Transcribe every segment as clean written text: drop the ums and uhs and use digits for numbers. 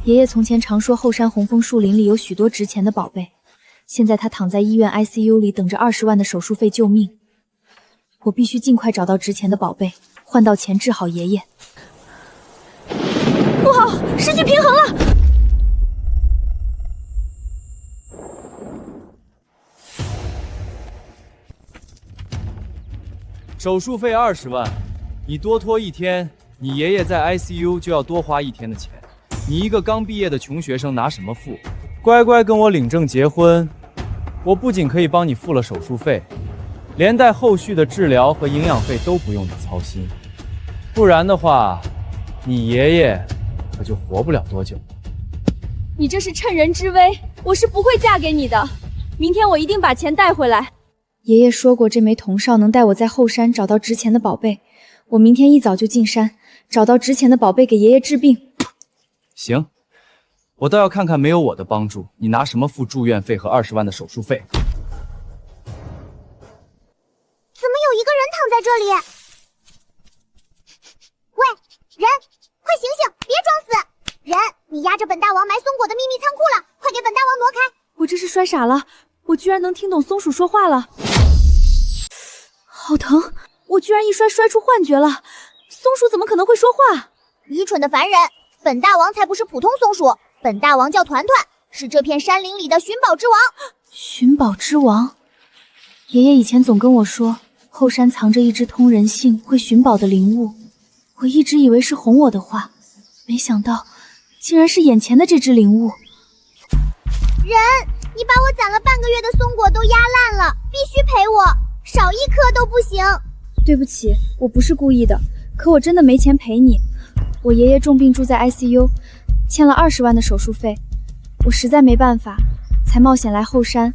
爷爷从前常说后山红枫树林里有许多值钱的宝贝，现在他躺在医院 ICU 里，等着20万的手术费救命。我必须尽快找到值钱的宝贝，换到钱治好爷爷。不好，失去平衡了！手术费20万，你多拖1天，你爷爷在 ICU 就要多花1天的钱。你一个刚毕业的穷学生拿什么付？乖乖跟我领证结婚，我不仅可以帮你付了手术费，连带后续的治疗和营养费都不用你操心。不然的话，你爷爷可就活不了多久。你这是趁人之危，我是不会嫁给你的。明天我一定把钱带回来。爷爷说过，这枚铜哨能带我在后山找到值钱的宝贝。我明天一早就进山，找到值钱的宝贝给爷爷治病。行，我倒要看看没有我的帮助，你拿什么付住院费和20万的手术费？怎么有一个人躺在这里？喂，人，快醒醒，别装死！人，你压着本大王埋松果的秘密仓库了，快给本大王挪开！我这是摔傻了，我居然能听懂松鼠说话了。好疼！我居然一摔出幻觉了。松鼠怎么可能会说话？愚蠢的凡人！本大王才不是普通松鼠，本大王叫团团，是这片山林里的寻宝之王。寻宝之王？爷爷以前总跟我说，后山藏着一只通人性、会寻宝的灵物，我一直以为是哄我的话，没想到竟然是眼前的这只灵物。人，你把我攒了半个月的松果都压烂了，必须赔我，少一颗都不行。对不起，我不是故意的，可我真的没钱赔你。我爷爷重病住在 ICU， 欠了20万的手术费，我实在没办法，才冒险来后山，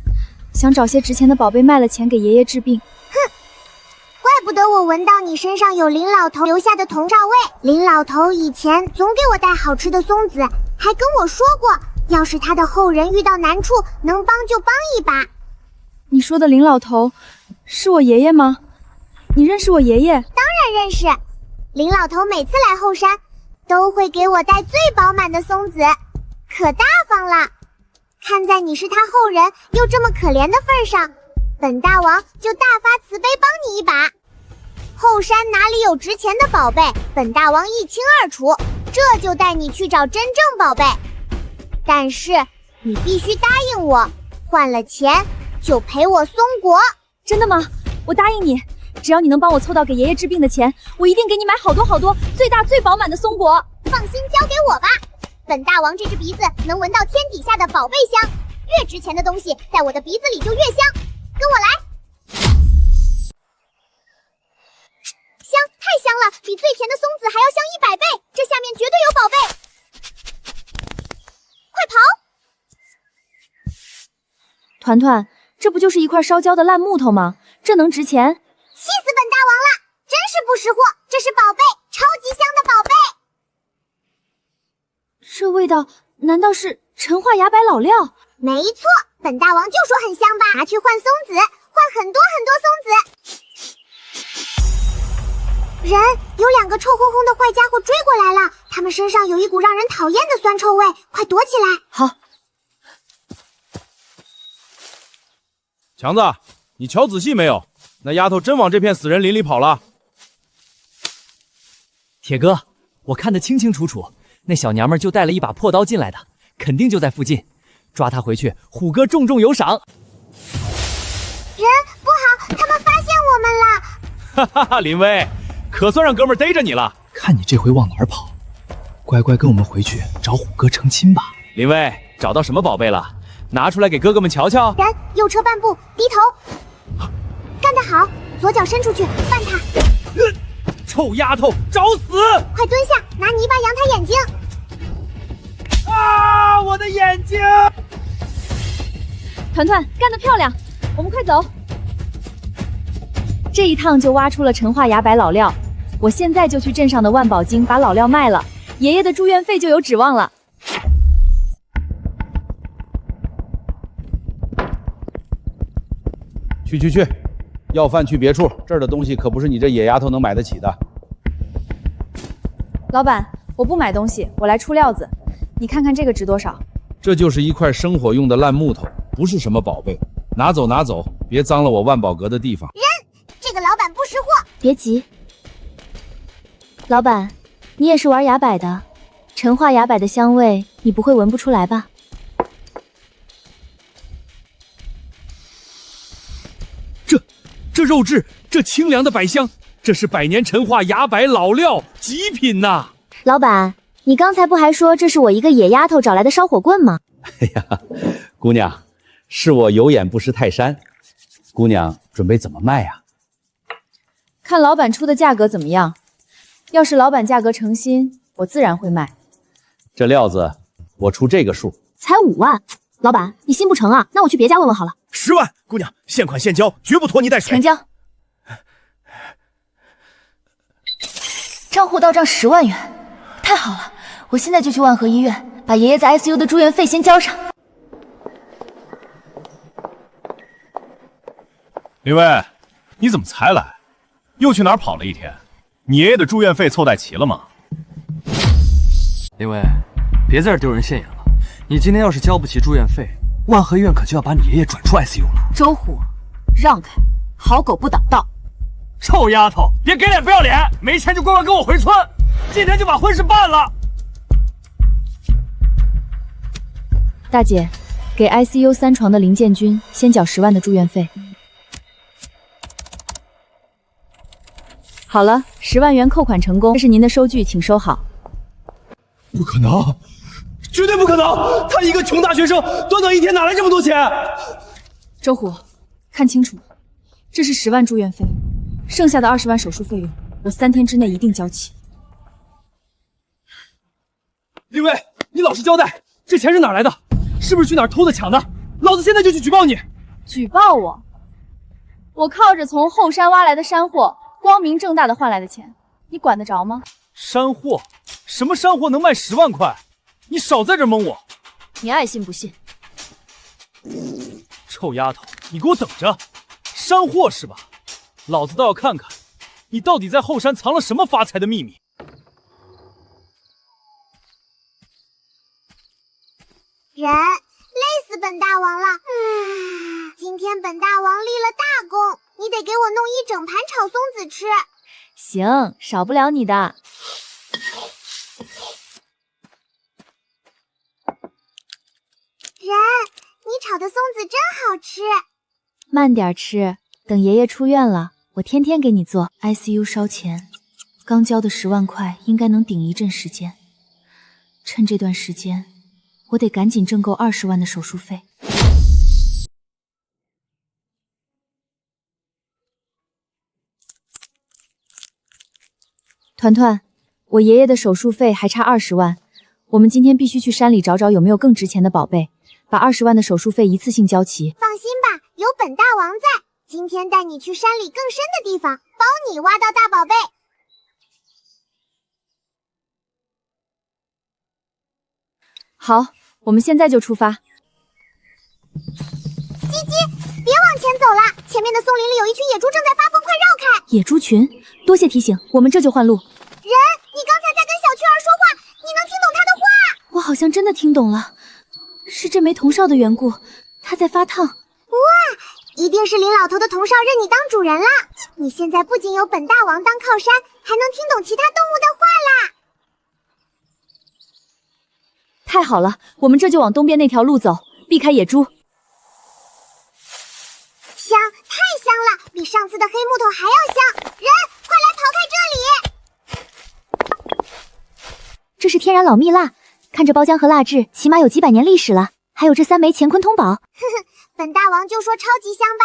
想找些值钱的宝贝卖了钱给爷爷治病。哼，怪不得我闻到你身上有林老头留下的铜哨味。林老头以前总给我带好吃的松子，还跟我说过，要是他的后人遇到难处，能帮就帮一把。你说的林老头，是我爷爷吗？你认识我爷爷？当然认识。林老头每次来后山，都会给我带最饱满的松子，可大方了。看在你是他后人又这么可怜的份上，本大王就大发慈悲帮你一把。后山哪里有值钱的宝贝，本大王一清二楚，这就带你去找真正宝贝。但是你必须答应我，换了钱就赔我松果。真的吗？我答应你，只要你能帮我凑到给爷爷治病的钱，我一定给你买好多最大最饱满的松果。放心交给我吧，本大王这只鼻子能闻到天底下的宝贝香，越值钱的东西在我的鼻子里就越香。跟我来。香，太香了，比最甜的松子还要香100倍，这下面绝对有宝贝。快跑！团团，这不就是一块烧焦的烂木头吗？这能值钱？气死本大王了，真是不识货，这是宝贝，超级香的宝贝。这味道难道是陈化牙白老料？没错，本大王就说很香吧，拿去换松子，换很多松子。人，有2个臭烘烘的坏家伙追过来了，他们身上有一股让人讨厌的酸臭味，快躲起来。好。强子，你瞧仔细没有？那丫头真往这片死人林里跑了。铁哥，我看得清清楚楚，那小娘们就带了一把破刀进来的，肯定就在附近。抓她回去，虎哥重重有赏。人，不好，他们发现我们了！哈哈哈，林威，可算让哥们逮着你了。看你这回往哪儿跑，乖乖跟我们回去找虎哥成亲吧。林威，找到什么宝贝了？拿出来给哥哥们瞧瞧。人，右侧半步，低头。干得好，左脚伸出去，绊他。臭丫头，找死！快蹲下，拿泥巴扬他眼睛。啊，我的眼睛！团团干得漂亮，我们快走。这一趟就挖出了陈化牙白老料，我现在就去镇上的万宝金把老料卖了，爷爷的住院费就有指望了。去，要饭去别处，这儿的东西可不是你这野丫头能买得起的。老板，我不买东西，我来出料子。你看看这个值多少？这就是一块生火用的烂木头，不是什么宝贝。拿走拿走，别脏了我万宝阁的地方。这个老板不识货。别急，老板，你也是玩崖柏的，陈化崖柏的香味你不会闻不出来吧？这肉质，这清凉的柏香，这是百年陈化崖柏老料，极品呐！老板，你刚才不还说这是我一个野丫头找来的烧火棍吗？哎呀，姑娘，是我有眼不识泰山。姑娘准备怎么卖呀？看老板出的价格怎么样？要是老板价格诚心，我自然会卖。这料子我出这个数，才5万，老板你心不诚啊？那我去别家问问好了。10万，姑娘，现款现交，绝不拖泥带水。成交。账户到账10万元，太好了！我现在就去万和医院，把爷爷在 ICU 的住院费先交上。林威，你怎么才来？又去哪儿跑了一天？你爷爷的住院费凑带齐了吗？林威，别在这丢人现眼了。你今天要是交不起住院费，万和医院可就要把你爷爷转出 ICU 了。周虎，让开，好狗不挡道。臭丫头，别给脸不要脸！没钱就乖乖跟我回村，今天就把婚事办了。大姐，给 ICU 3床的林建军先缴10万的住院费。好了，10万元扣款成功，这是您的收据，请收好。不可能，绝对不可能！他一个穷大学生，短短一天哪来这么多钱？周虎，看清楚，这是10万住院费，剩下的20万手术费用，我3天之内一定交齐。林威，你老实交代，这钱是哪来的？是不是去哪儿偷的抢的？老子现在就去举报你！举报我？我靠着从后山挖来的山货，光明正大的换来的钱，你管得着吗？山货？什么山货能卖10万块？你少在这蒙我！你爱信不信。臭丫头，你给我等着！山货是吧？老子倒要看看，你到底在后山藏了什么发财的秘密！人，累死本大王了！今天本大王立了大功，你得给我弄1整盘炒松子吃。行，少不了你的。人，你炒的松子真好吃。慢点吃，等爷爷出院了，我天天给你做。ICU 烧钱，刚交的10万块应该能顶一阵时间。趁这段时间，我得赶紧挣够20万的手术费。团团，我爷爷的手术费还差20万，我们今天必须去山里找找有没有更值钱的宝贝，把20万的手术费一次性交齐。放心吧，有本大王在，今天带你去山里更深的地方，包你挖到大宝贝。好，我们现在就出发。鸡鸡，别往前走了，前面的松林里有一群野猪正在发疯，快绕开！野猪群，多谢提醒，我们这就换路。人，你刚才在跟小雀儿说话，你能听懂她的话？我好像真的听懂了，是这枚铜哨的缘故，它在发烫。哇，一定是林老头的铜哨认你当主人啦！你现在不仅有本大王当靠山，还能听懂其他动物的话啦！太好了，我们这就往东边那条路走，避开野猪。香，太香了，比上次的黑木头还要香！人，快来刨开这里！这是天然老蜜蜡，看这包浆和蜡质，起码有几百年历史了。还有这3枚乾坤通宝。本大王就说超级香吧，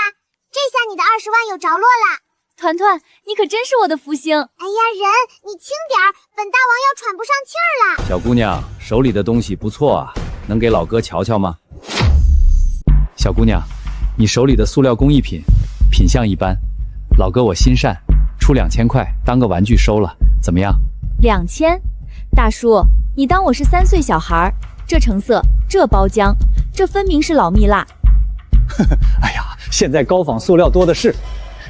这下你的20万有着落了。团团，你可真是我的福星。哎呀，人，你轻点儿，本大王要喘不上气儿了。小姑娘手里的东西不错啊，能给老哥瞧瞧吗？小姑娘，你手里的塑料工艺品，品相一般，老哥我心善，出2000块当个玩具收了，怎么样？2000？大叔，你当我是3岁小孩？这成色，这包浆，这分明是老蜜蜡。哎呀，现在高仿塑料多的是，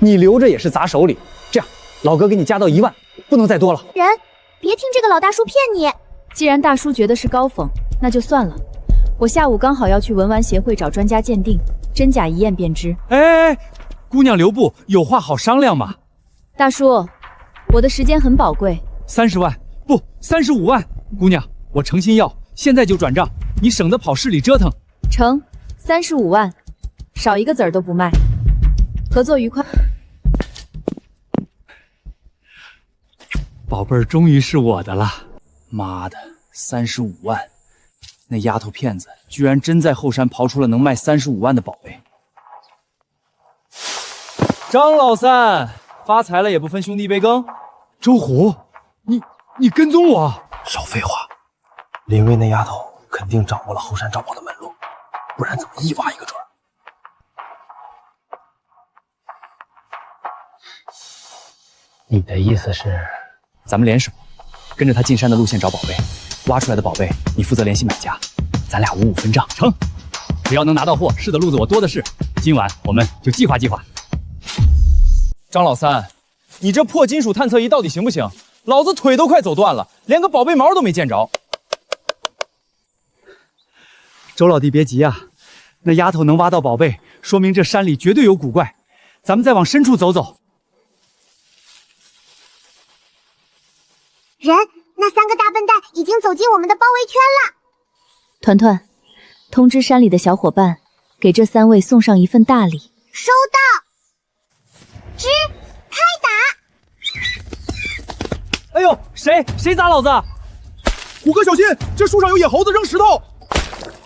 你留着也是砸手里。这样，老哥给你加到1万，不能再多了。人，别听这个老大叔骗你。既然大叔觉得是高仿，那就算了。我下午刚好要去文玩协会找专家鉴定，真假一验便知。哎，姑娘留步，有话好商量嘛。大叔，我的时间很宝贵。30万，不，35万。姑娘，我诚心要，现在就转账，你省得跑市里折腾。成，35万，少一个子儿都不卖。合作愉快。宝贝儿终于是我的了。妈的，35万！那丫头片子居然真在后山刨出了能卖35万的宝贝。张老三，发财了也不分兄弟杯羹。周虎，你跟踪我？少废话，林薇那丫头肯定掌握了后山找宝的门路，不然怎么一挖一个准儿？你的意思是，咱们联手，跟着他进山的路线找宝贝，挖出来的宝贝你负责联系买家，咱俩5-5分账。成，只要能拿到货，是的路子我多的是。今晚我们就计划计划。张老三，你这破金属探测仪到底行不行？老子腿都快走断了，连个宝贝毛都没见着。周老弟别急啊，那丫头能挖到宝贝，说明这山里绝对有古怪。咱们再往深处走走。人，那3个大笨蛋已经走进我们的包围圈了。团团，通知山里的小伙伴，给这3位送上一份大礼。收到。之，开打！哎呦，谁砸老子？虎哥小心，这树上有野猴子扔石头。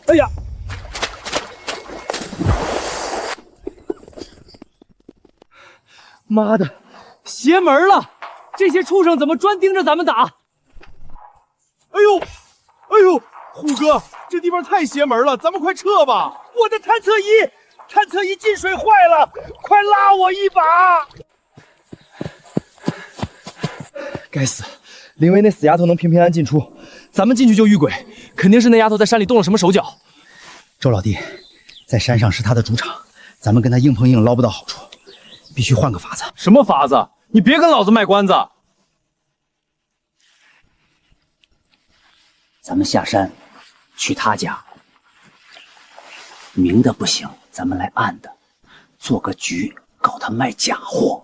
哎呀！妈的，邪门了！这些畜生怎么专盯着咱们打？哎呦，虎哥，这地方太邪门了，咱们快撤吧！我的探测仪进水坏了，快拉我一把！该死，林薇那死丫头能平安进出，咱们进去就遇鬼，肯定是那丫头在山里动了什么手脚。周老弟，在山上是他的主场，咱们跟他硬碰硬捞不到好处，必须换个法子。什么法子？你别跟老子卖关子！咱们下山去他家，明的不行，咱们来暗的，做个局，搞他卖假货。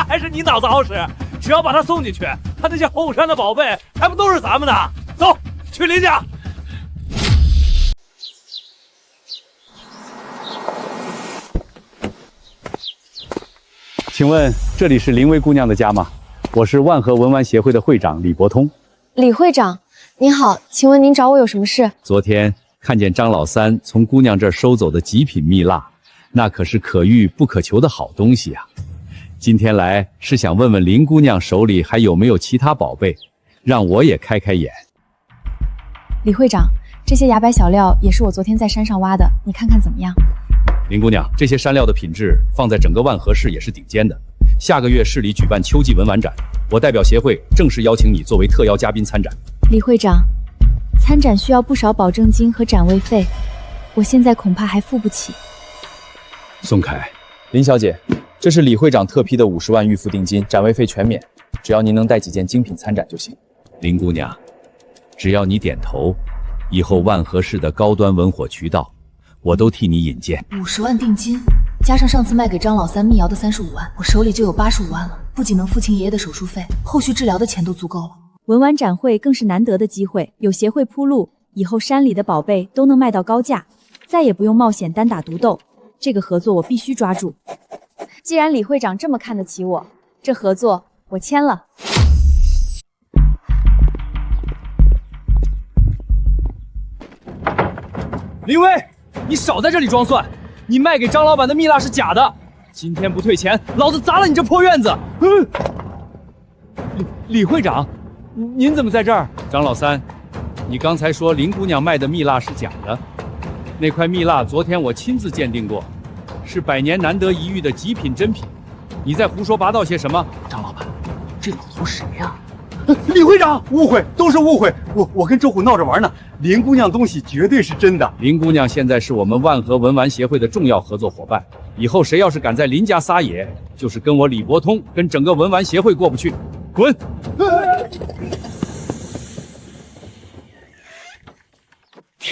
还是你脑子好使，只要把他送进去，他那些后山的宝贝还不都是咱们的？走，去林家。请问这里是林薇姑娘的家吗？我是万和文玩协会的会长李伯通。李会长，您好，请问您找我有什么事？昨天看见张老三从姑娘这儿收走的极品蜜蜡，那可是可遇不可求的好东西啊。今天来是想问问林姑娘手里还有没有其他宝贝，让我也开开眼。李会长，这些崖白小料也是我昨天在山上挖的，你看看怎么样？林姑娘，这些山料的品质放在整个万和市也是顶尖的。下个月市里举办秋季文玩展，我代表协会正式邀请你作为特邀嘉宾参展。李会长，参展需要不少保证金和展位费，我现在恐怕还付不起。宋凯，林小姐，这是李会长特批的50万预付定金，展位费全免，只要您能带几件精品参展就行。林姑娘，只要你点头，以后万和市的高端文火渠道，我都替你引荐。50万定金，加上上次卖给张老三密瑶的35万，我手里就有85万了，不仅能付清爷爷的手术费，后续治疗的钱都足够了。文玩展会更是难得的机会，有协会铺路，以后山里的宝贝都能卖到高价，再也不用冒险单打独斗。这个合作我必须抓住。既然李会长这么看得起我，这合作我签了。林薇，你少在这里装蒜！你卖给张老板的蜜蜡是假的，今天不退钱，老子砸了你这破院子！李会长，您怎么在这儿？张老三，你刚才说林姑娘卖的蜜蜡是假的，那块蜜蜡昨天我亲自鉴定过，是100年难得一遇的极品珍品。你在胡说八道些什么？张老板，这老头谁呀？李会长，误会，都是误会。我跟周虎闹着玩呢，林姑娘东西绝对是真的。林姑娘现在是我们万和文玩协会的重要合作伙伴，以后谁要是敢在林家撒野，就是跟我李伯通跟整个文玩协会过不去。滚！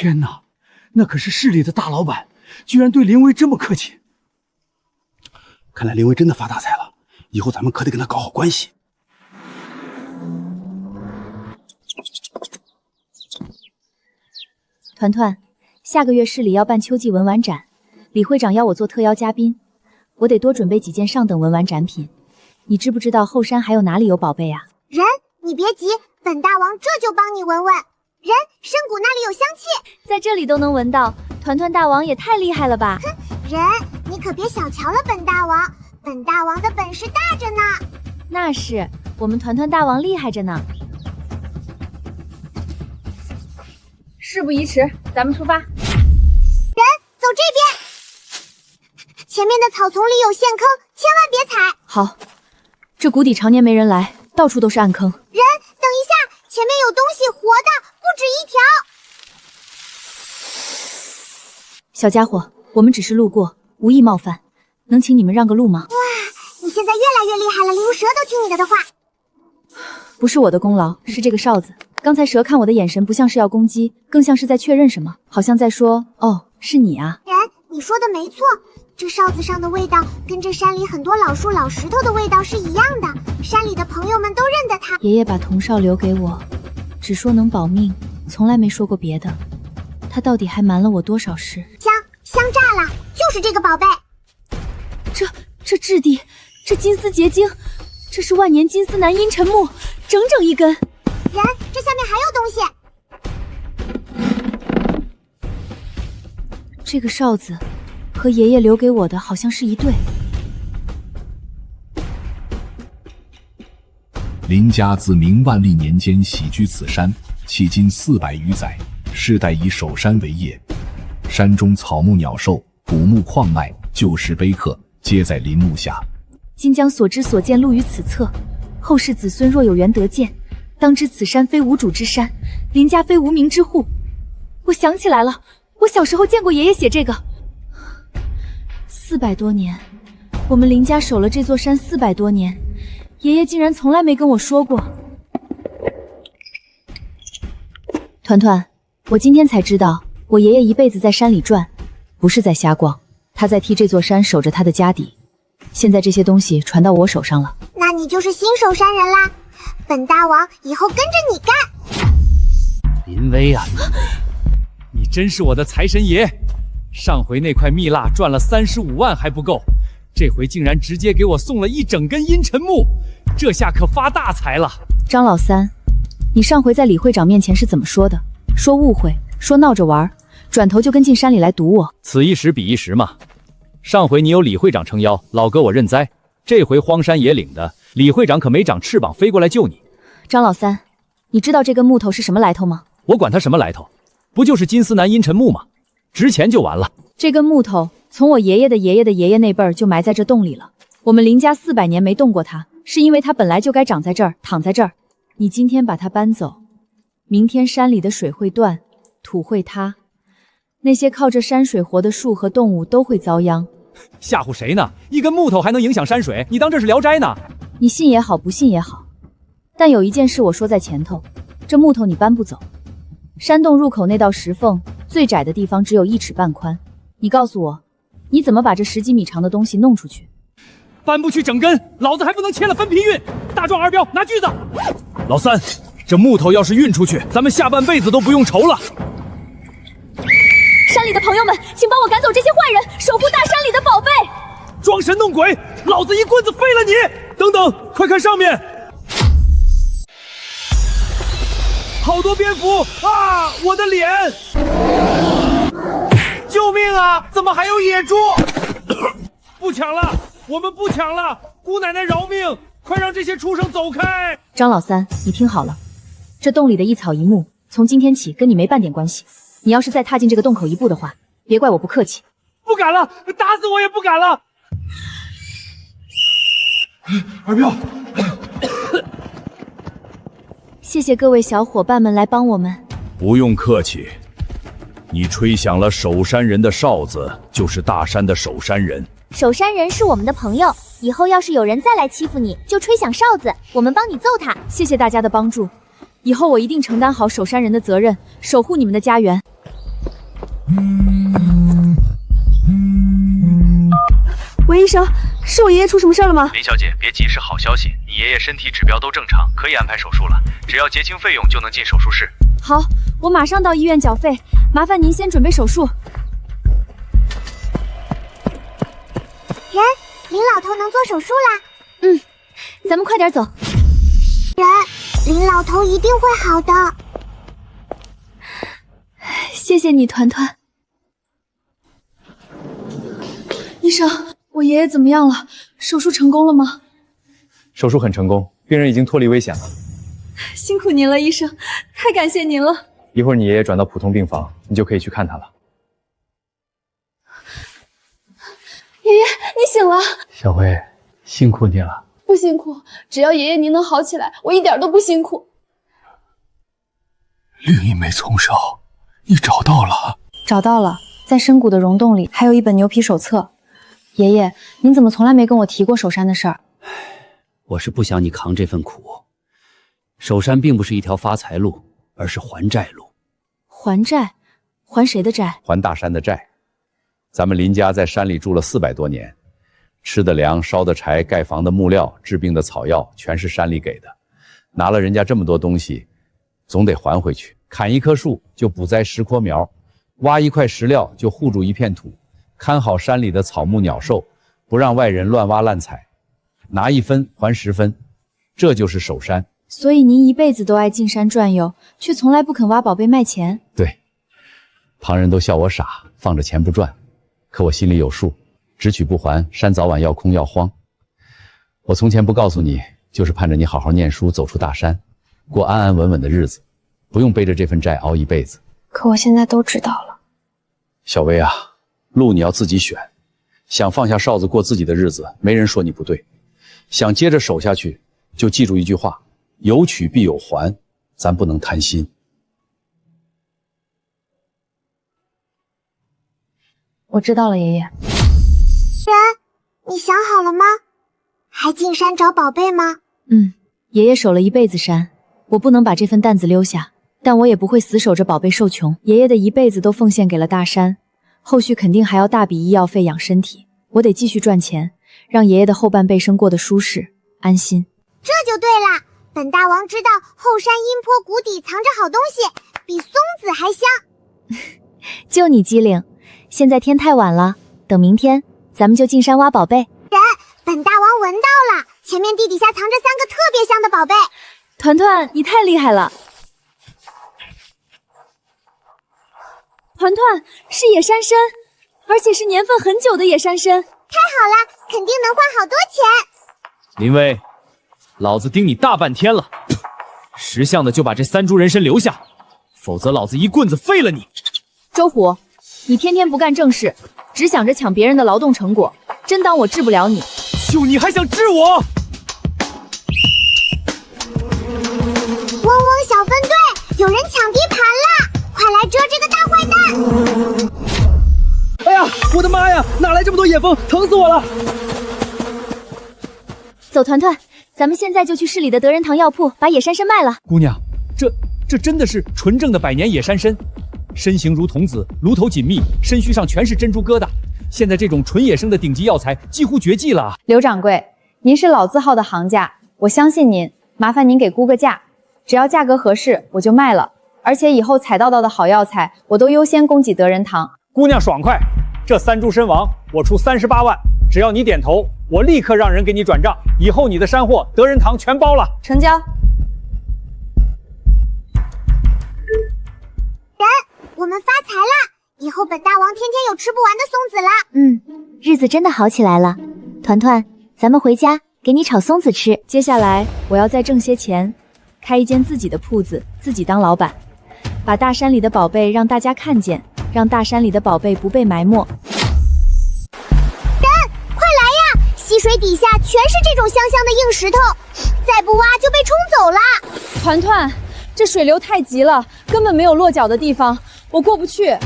天哪，那可是市里的大老板，居然对林薇这么客气。看来林薇真的发大财了，以后咱们可得跟他搞好关系。团团，下个月市里要办秋季文玩展，李会长邀我做特邀嘉宾，我得多准备几件上等文玩展品。你知不知道后山还有哪里有宝贝啊？人，你别急，本大王这就帮你闻闻。人，深谷那里有香气，在这里都能闻到，团团大王也太厉害了吧！哼，人，你可别小瞧了本大王，本大王的本事大着呢。那是，我们团团大王厉害着呢。事不宜迟，咱们出发。人，走这边，前面的草丛里有陷坑，千万别踩。好，这谷底常年没人来，到处都是暗坑。人，等一下，前面有东西，活的不止一条。小家伙，我们只是路过，无意冒犯，能请你们让个路吗？哇，你现在越来越厉害了，例如蛇都听你的话。不是我的功劳，是这个哨子。刚才蛇看我的眼神不像是要攻击，更像是在确认什么，好像在说：“哦，是你啊。”人，你说的没错，这哨子上的味道跟这山里很多老树老石头的味道是一样的，山里的朋友们都认得它。爷爷把铜哨留给我，只说能保命，从来没说过别的。他到底还瞒了我多少事？香炸了，就是这个宝贝。这质地，这金丝结晶，这是万年金丝楠阴沉木，整整一根。人，这下面还有东西。这个哨子和爷爷留给我的好像是一对。林家自明万历年间徙居此山，迄今400余载，世代以守山为业。山中草木鸟兽、古木矿脉、旧石碑刻，皆在林木下。今将所知所见录于此册，后世子孙若有缘得见，当知此山非无主之山，林家非无名之户。我想起来了，我小时候见过爷爷写这个。400多年，我们林家守了这座山400多年，爷爷竟然从来没跟我说过。团团，我今天才知道，我爷爷一辈子在山里转，不是在瞎逛，他在替这座山守着他的家底。现在这些东西传到我手上了，那你就是新守山人啦。本大王以后跟着你干。林薇啊，你真是我的财神爷！上回那块蜜蜡赚了35万还不够，这回竟然直接给我送了一整根阴沉木，这下可发大财了。张老三，你上回在李会长面前是怎么说的？说误会，说闹着玩，转头就跟进山里来堵我。此一时彼一时嘛。上回你有李会长撑腰，老哥我认栽。这回荒山野岭的，李会长可没长翅膀飞过来救你。张老三，你知道这根木头是什么来头吗？我管它什么来头，不就是金丝楠阴沉木吗？值钱就完了。这根木头从我爷爷的爷爷的爷爷那辈儿就埋在这洞里了，我们林家400年没动过它，是因为它本来就该长在这儿，躺在这儿。你今天把它搬走，明天山里的水会断，土会塌，那些靠着山水活的树和动物都会遭殃。吓唬谁呢？一根木头还能影响山水？你当这是聊斋呢？你信也好，不信也好，但有一件事我说在前头，这木头你搬不走。山洞入口那道石缝最窄的地方只有1尺半宽，你告诉我，你怎么把这10几米长的东西弄出去？搬不去整根，老子还不能切了分批运。大壮二彪，拿锯子。老三，这木头要是运出去，咱们下半辈子都不用愁了。山里的朋友们，请帮我赶走这些坏人，守护大山里的宝贝。装神弄鬼，老子一棍子废了你！等等，快看上面，好多蝙蝠啊！我的脸！救命啊！怎么还有野猪？不抢了，我们不抢了！姑奶奶饶命！快让这些畜生走开！张老三，你听好了，这洞里的一草一木，从今天起跟你没半点关系。你要是再踏进这个洞口一步的话，别怪我不客气。不敢了，打死我也不敢了。二彪，谢谢各位小伙伴们来帮我们。不用客气，你吹响了守山人的哨子，就是大山的守山人。守山人是我们的朋友，以后要是有人再来欺负你，就吹响哨子，我们帮你揍他。谢谢大家的帮助，以后我一定承担好守山人的责任，守护你们的家园。喂，医生，是我爷爷出什么事了吗？林小姐，别急，是好消息，你爷爷身体指标都正常，可以安排手术了，只要结清费用就能进手术室。好，我马上到医院缴费，麻烦您先准备手术。人，林老头能做手术啦。咱们快点走。人，林老头一定会好的。谢谢你，团团。医生，我爷爷怎么样了？手术成功了吗？手术很成功，病人已经脱离危险了。辛苦您了，医生，太感谢您了。一会儿你爷爷转到普通病房，你就可以去看他了。爷爷，你醒了。小薇，辛苦你了。不辛苦，只要爷爷您能好起来，我一点都不辛苦。另一枚葱烧，你找到了？找到了，在深谷的溶洞里还有一本牛皮手册。爷爷，您怎么从来没跟我提过守山的事儿？我是不想你扛这份苦。守山并不是一条发财路，而是还债路。还债？还谁的债？还大山的债。咱们林家在山里住了400多年，吃的粮、烧的柴、盖房的木料、治病的草药，全是山里给的。拿了人家这么多东西，总得还回去。砍一棵树就补栽10棵苗，挖一块石料就护住一片土，看好山里的草木鸟兽，不让外人乱挖滥采，拿1分还10分，这就是守山。所以您一辈子都爱进山转悠，却从来不肯挖宝贝卖钱。对，旁人都笑我傻，放着钱不赚，可我心里有数，只取不还，山早晚要空要荒。我从前不告诉你，就是盼着你好好念书，走出大山，过安安稳稳的日子，不用背着这份债熬一辈子。可我现在都知道了。小薇啊，路你要自己选，想放下哨子过自己的日子，没人说你不对。想接着守下去，就记住一句话，有取必有还，咱不能贪心。我知道了，爷爷。人，你想好了吗？还进山找宝贝吗？爷爷守了一辈子山，我不能把这份担子溜下，但我也不会死守着宝贝受穷。爷爷的一辈子都奉献给了大山，后续肯定还要大笔医药费养身体，我得继续赚钱，让爷爷的后半辈生过得舒适安心。这就对了，本大王知道后山阴坡谷底藏着好东西，比松子还香。就你机灵，现在天太晚了，等明天咱们就进山挖宝贝。人，本大王闻到了，前面地底下藏着3个特别香的宝贝。团团，你太厉害了！团团是野山参，而且是年份很久的野山参。太好了，肯定能换好多钱。林威，老子盯你大半天了，识相的就把这3株人参留下，否则老子一棍子废了你。周虎，你天天不干正事，只想着抢别人的劳动成果，真当我治不了你？就你还想治我？嗡嗡小分队，有人抢地盘了，快来遮这个大坏蛋！哎呀，我的妈呀，哪来这么多野蜂，疼死我了！走，团团，咱们现在就去市里的德仁堂药铺把野山参卖了。姑娘，这真的是纯正的百年野山参，身形如童子，颅头紧密，身须上全是珍珠疙瘩。现在这种纯野生的顶级药材几乎绝迹了。刘掌柜，您是老字号的行家，我相信您，麻烦您给估个价，只要价格合适，我就卖了。而且以后采到的好药材，我都优先供给德仁堂。姑娘爽快，这3株参王我出38万，只要你点头，我立刻让人给你转账，以后你的山货德仁堂全包了。成交。人，我们发财啦！以后本大王天天有吃不完的松子啦。日子真的好起来了。团团，咱们回家给你炒松子吃。接下来我要再挣些钱，开一间自己的铺子，自己当老板，把大山里的宝贝让大家看见，让大山里的宝贝不被埋没。人，快来呀！溪水底下全是这种香香的硬石头，再不挖就被冲走了。团团，这水流太急了，根本没有落脚的地方，我过不去。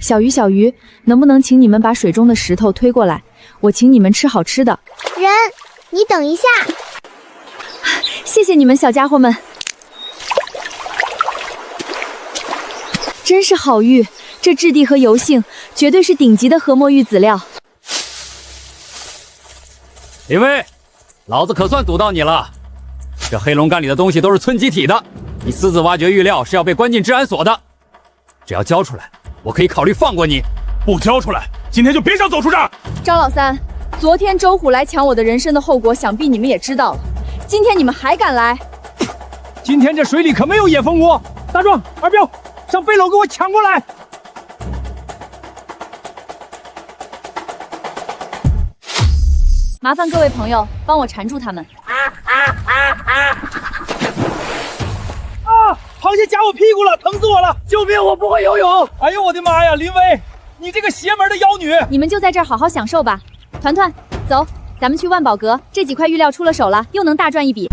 小鱼，小鱼，能不能请你们把水中的石头推过来？我请你们吃好吃的。人，你等一下。谢谢你们小家伙们，真是好玉，这质地和油性绝对是顶级的和墨玉籽料。林威，老子可算堵到你了！这黑龙干里的东西都是村集体的，你私自挖掘玉料是要被关进治安所的。只要交出来，我可以考虑放过你。不交出来，今天就别想走出这儿！张老三，昨天周虎来抢我的人参的后果，想必你们也知道了。今天你们还敢来？今天这水里可没有野蜂窝！大壮、二彪，上背篓给我抢过来！麻烦各位朋友帮我缠住他们。螃蟹夹我屁股了，疼死我了！救命！我不会游泳！哎呦我的妈呀，林薇，你这个邪门的妖女！你们就在这儿好好享受吧。团团，走，咱们去万宝阁，这几块玉料出了手了，又能大赚一笔。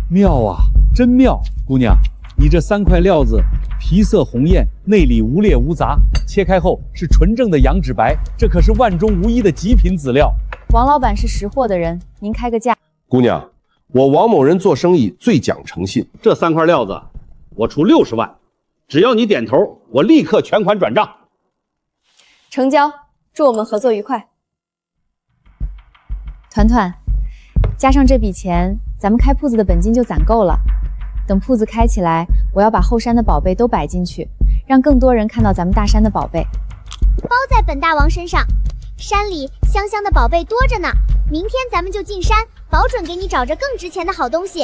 妙啊，真妙！姑娘，你这3块料子，皮色红艳，内里无裂无杂，切开后是纯正的羊脂白，这可是万中无一的极品籽料。王老板是识货的人，您开个价。姑娘，我王某人做生意最讲诚信，这3块料子我出60万，只要你点头，我立刻全款转账。成交，祝我们合作愉快。团团，加上这笔钱，咱们开铺子的本金就攒够了。等铺子开起来，我要把后山的宝贝都摆进去，让更多人看到咱们大山的宝贝。包在本大王身上，山里香香的宝贝多着呢。明天咱们就进山，保准给你找着更值钱的好东西。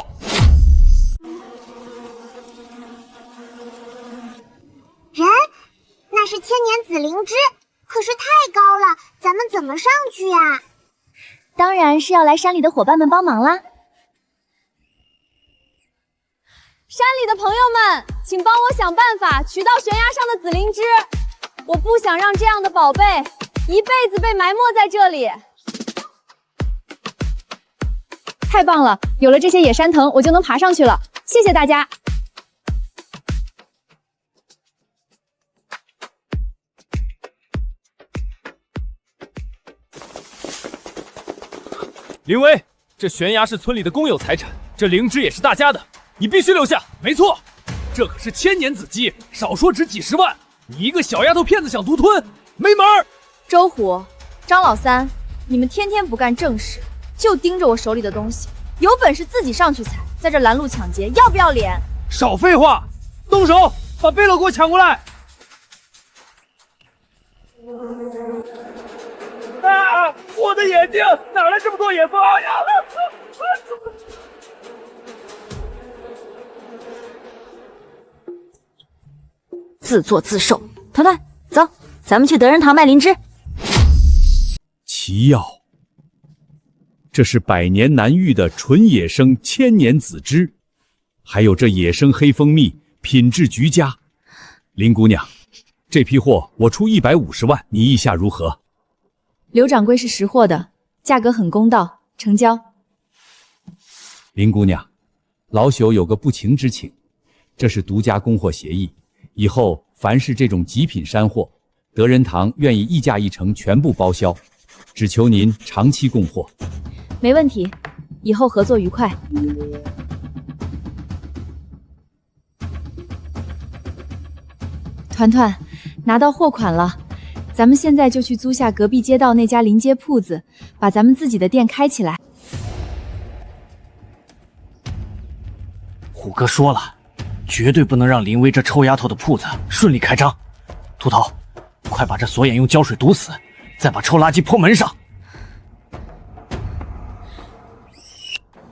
人，那是千年紫灵芝，可是太高了，咱们怎么上去呀？当然是要来山里的伙伴们帮忙啦。山里的朋友们，请帮我想办法取到悬崖上的紫灵芝，我不想让这样的宝贝一辈子被埋没在这里。太棒了，有了这些野山藤，我就能爬上去了。谢谢大家。林威，这悬崖是村里的公有财产，这灵芝也是大家的，你必须留下。没错，这可是千年子基，少说值几十万，你一个小丫头片子想独吞，没门儿！周虎、张老三，你们天天不干正事，就盯着我手里的东西，有本事自己上去采，在这拦路抢劫，要不要脸？少废话，动手，把背篓给我抢过来！啊！我的眼睛，哪来这么多野蜂呀？自作自受。团团，走，咱们去德仁堂卖灵芝。奇药，这是百年难遇的纯野生千年紫芝，还有这野生黑蜂蜜，品质绝佳。林姑娘，这批货我出150万，你意下如何？刘掌柜是识货的，价格很公道，成交。林姑娘，老朽有个不情之请，这是独家供货协议，以后凡是这种极品山货，德仁堂愿意议价1成全部包销，只求您长期供货。没问题，以后合作愉快。团团，拿到货款了，咱们现在就去租下隔壁街道那家临街铺子，把咱们自己的店开起来。虎哥说了，绝对不能让林薇这臭丫头的铺子顺利开张。秃头，快把这锁眼用胶水堵死，再把臭垃圾泼门上。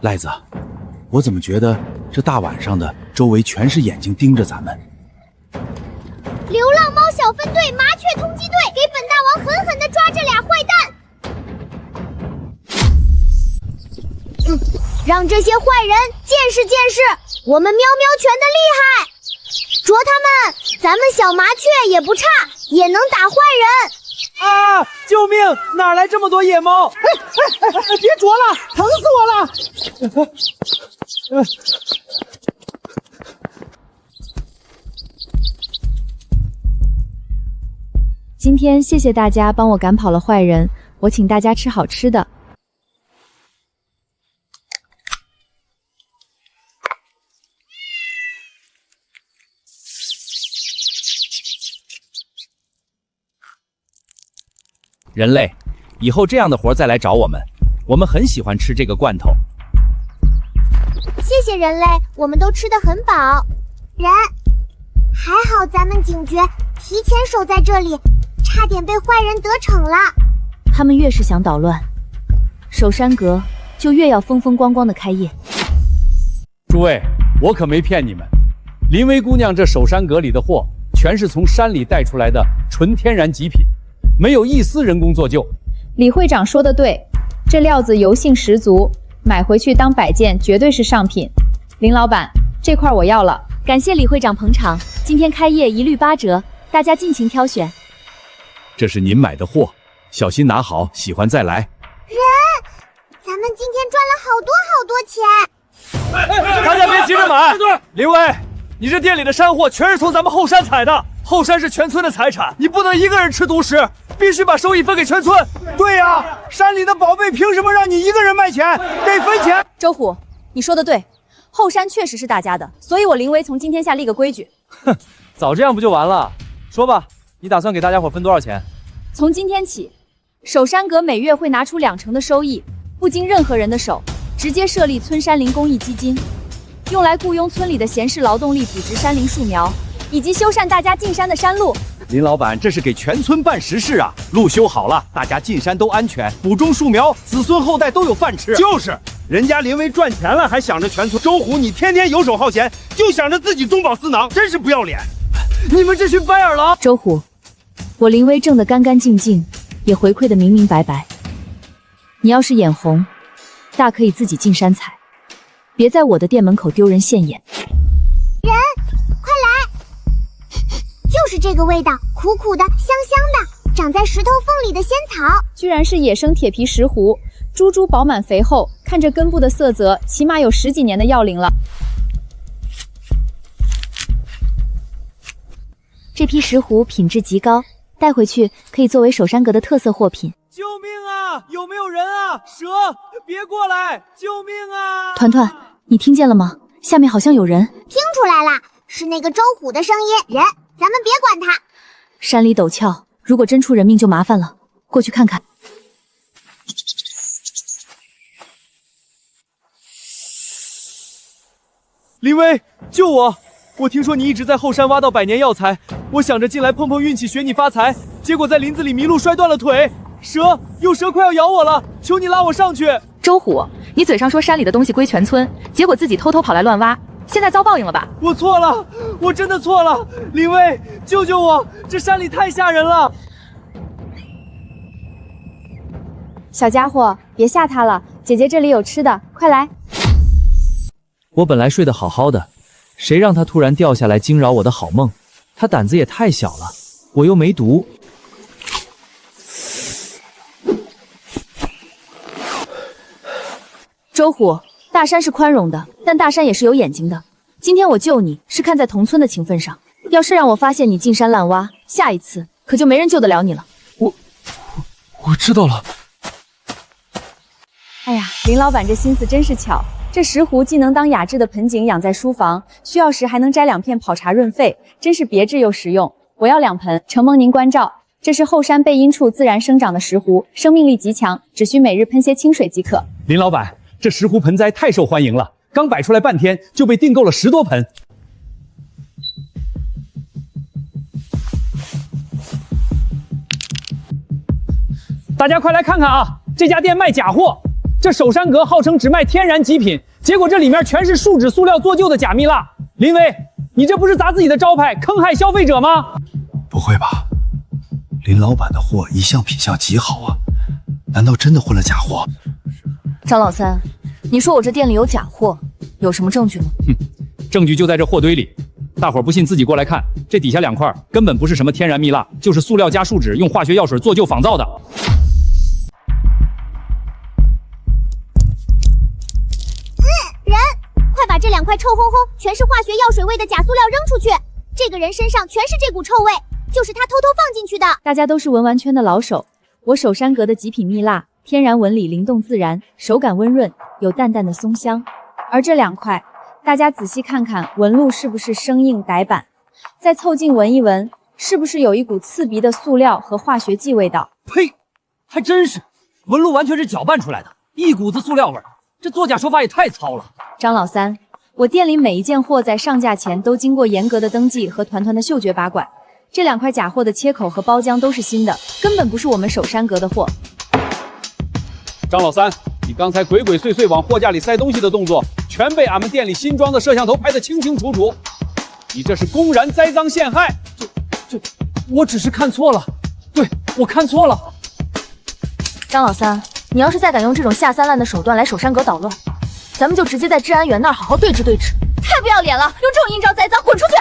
赖子，我怎么觉得这大晚上的，周围全是眼睛盯着咱们？流浪猫小分队、麻雀通缉队，给本大王狠狠地抓这俩坏蛋！让这些坏人见识见识我们喵喵拳的厉害！捉他们，咱们小麻雀也不差，也能打坏人。啊！救命！哪来这么多野猫？别啄了，疼死我了！今天谢谢大家帮我赶跑了坏人，我请大家吃好吃的。人类，以后这样的活再来找我们，我们很喜欢吃这个罐头。谢谢人类，我们都吃得很饱。人，还好咱们警觉，提前守在这里，差点被坏人得逞了。他们越是想捣乱，守山阁就越要风风光光的开业。诸位，我可没骗你们，林薇姑娘这守山阁里的货，全是从山里带出来的纯天然极品，没有一丝人工做旧。李会长说的对，这料子油性十足，买回去当摆件绝对是上品。林老板，这块我要了。感谢李会长捧场，今天开业一律8折，大家尽情挑选。这是您买的货，小心拿好，喜欢再来。人，咱们今天赚了好多钱。大家别急着买。林薇，你这店里的山货全是从咱们后山采的，后山是全村的财产，你不能一个人吃独食，必须把收益分给全村。对呀，山里的宝贝凭什么让你一个人卖钱？得分钱。周虎，你说的对，后山确实是大家的，所以我林薇从今天下立个规矩。哼，早这样不就完了？说吧，你打算给大家伙分多少钱？从今天起，守山阁每月会拿出2成的收益，不经任何人的手，直接设立村山林公益基金，用来雇佣村里的闲适劳动力补植山林树苗，以及修缮大家进山的山路。林老板，这是给全村办实事啊！路修好了，大家进山都安全，补种树苗，子孙后代都有饭吃。就是，人家林薇赚钱了，还想着全村。周虎，你天天游手好闲，就想着自己中饱私囊，真是不要脸！你们这群白眼狼！周虎，我林薇挣得干干净净，也回馈得明明白白。你要是眼红，大可以自己进山采，别在我的店门口丢人现眼。人，快来！就是这个味道，苦苦的，香香的，长在石头缝里的仙草，居然是野生铁皮石斛，株株饱满肥厚，看着根部的色泽，起码有10几年的药龄了。这批石斛品质极高，带回去可以作为守山阁的特色货品。救命啊！有没有人啊？蛇，别过来！救命啊！团团，你听见了吗？下面好像有人。听出来了，是那个周虎的声音。人，咱们别管他。山里陡峭，如果真出人命就麻烦了，过去看看。林薇，救我！我听说你一直在后山挖到百年药材，我想着进来碰碰运气，学你发财，结果在林子里迷路摔断了腿。有蛇快要咬我了，求你拉我上去。周虎，你嘴上说山里的东西归全村，结果自己偷偷跑来乱挖，现在遭报应了吧？我错了，我真的错了。林薇，救救我！这山里太吓人了。小家伙，别吓他了，姐姐这里有吃的，快来。我本来睡得好好的，谁让他突然掉下来惊扰我的好梦？他胆子也太小了，我又没毒。周虎，大山是宽容的，但大山也是有眼睛的。今天我救你是看在同村的情分上，要是让我发现你进山滥挖，下一次可就没人救得了你了。我知道了。哎呀，林老板这心思真是巧，这石斛既能当雅致的盆景养在书房，需要时还能摘2片跑茶润肺，真是别致又实用。我要2盆，承蒙您关照。这是后山背阴处自然生长的石斛，生命力极强，只需每日喷些清水即可。林老板，这石斛盆栽太受欢迎了，刚摆出来半天就被订购了10多盆。大家快来看看啊，这家店卖假货。这守山阁号称只卖天然极品，结果这里面全是树脂塑料做旧的假蜜蜡。林薇，你这不是砸自己的招牌，坑害消费者吗？不会吧，林老板的货一向品相极好啊，难道真的混了假货？张老三，你说我这店里有假货，有什么证据吗？证据就在这货堆里，大伙儿不信自己过来看，这底下2块根本不是什么天然蜜蜡，就是塑料加树脂，用化学药水做旧仿造的。人，快把这2块臭烘烘、全是化学药水味的假塑料扔出去！这个人身上全是这股臭味，就是他偷偷放进去的。大家都是文玩圈的老手，我守山阁的极品蜜蜡，天然纹理灵动自然，手感温润，有淡淡的松香。而这2块，大家仔细看看纹路是不是生硬呆板，再凑近闻一闻，是不是有一股刺鼻的塑料和化学剂味道？呸！还真是，纹路完全是搅拌出来的，一股子塑料味儿。这作假手法也太糙了。张老三，我店里每一件货在上架前都经过严格的登记和团团的嗅觉把关。这2块假货的切口和包浆都是新的，根本不是我们首山阁的货。张老三，你刚才鬼鬼祟祟往货架里塞东西的动作，全被俺们店里新装的摄像头拍得清清楚楚。你这是公然栽赃陷害！我只是看错了，对，我看错了。张老三，你要是再敢用这种下三滥的手段来首山阁捣乱，咱们就直接在治安员那儿好好对峙对峙。太不要脸了，用这种阴招栽赃，滚出去！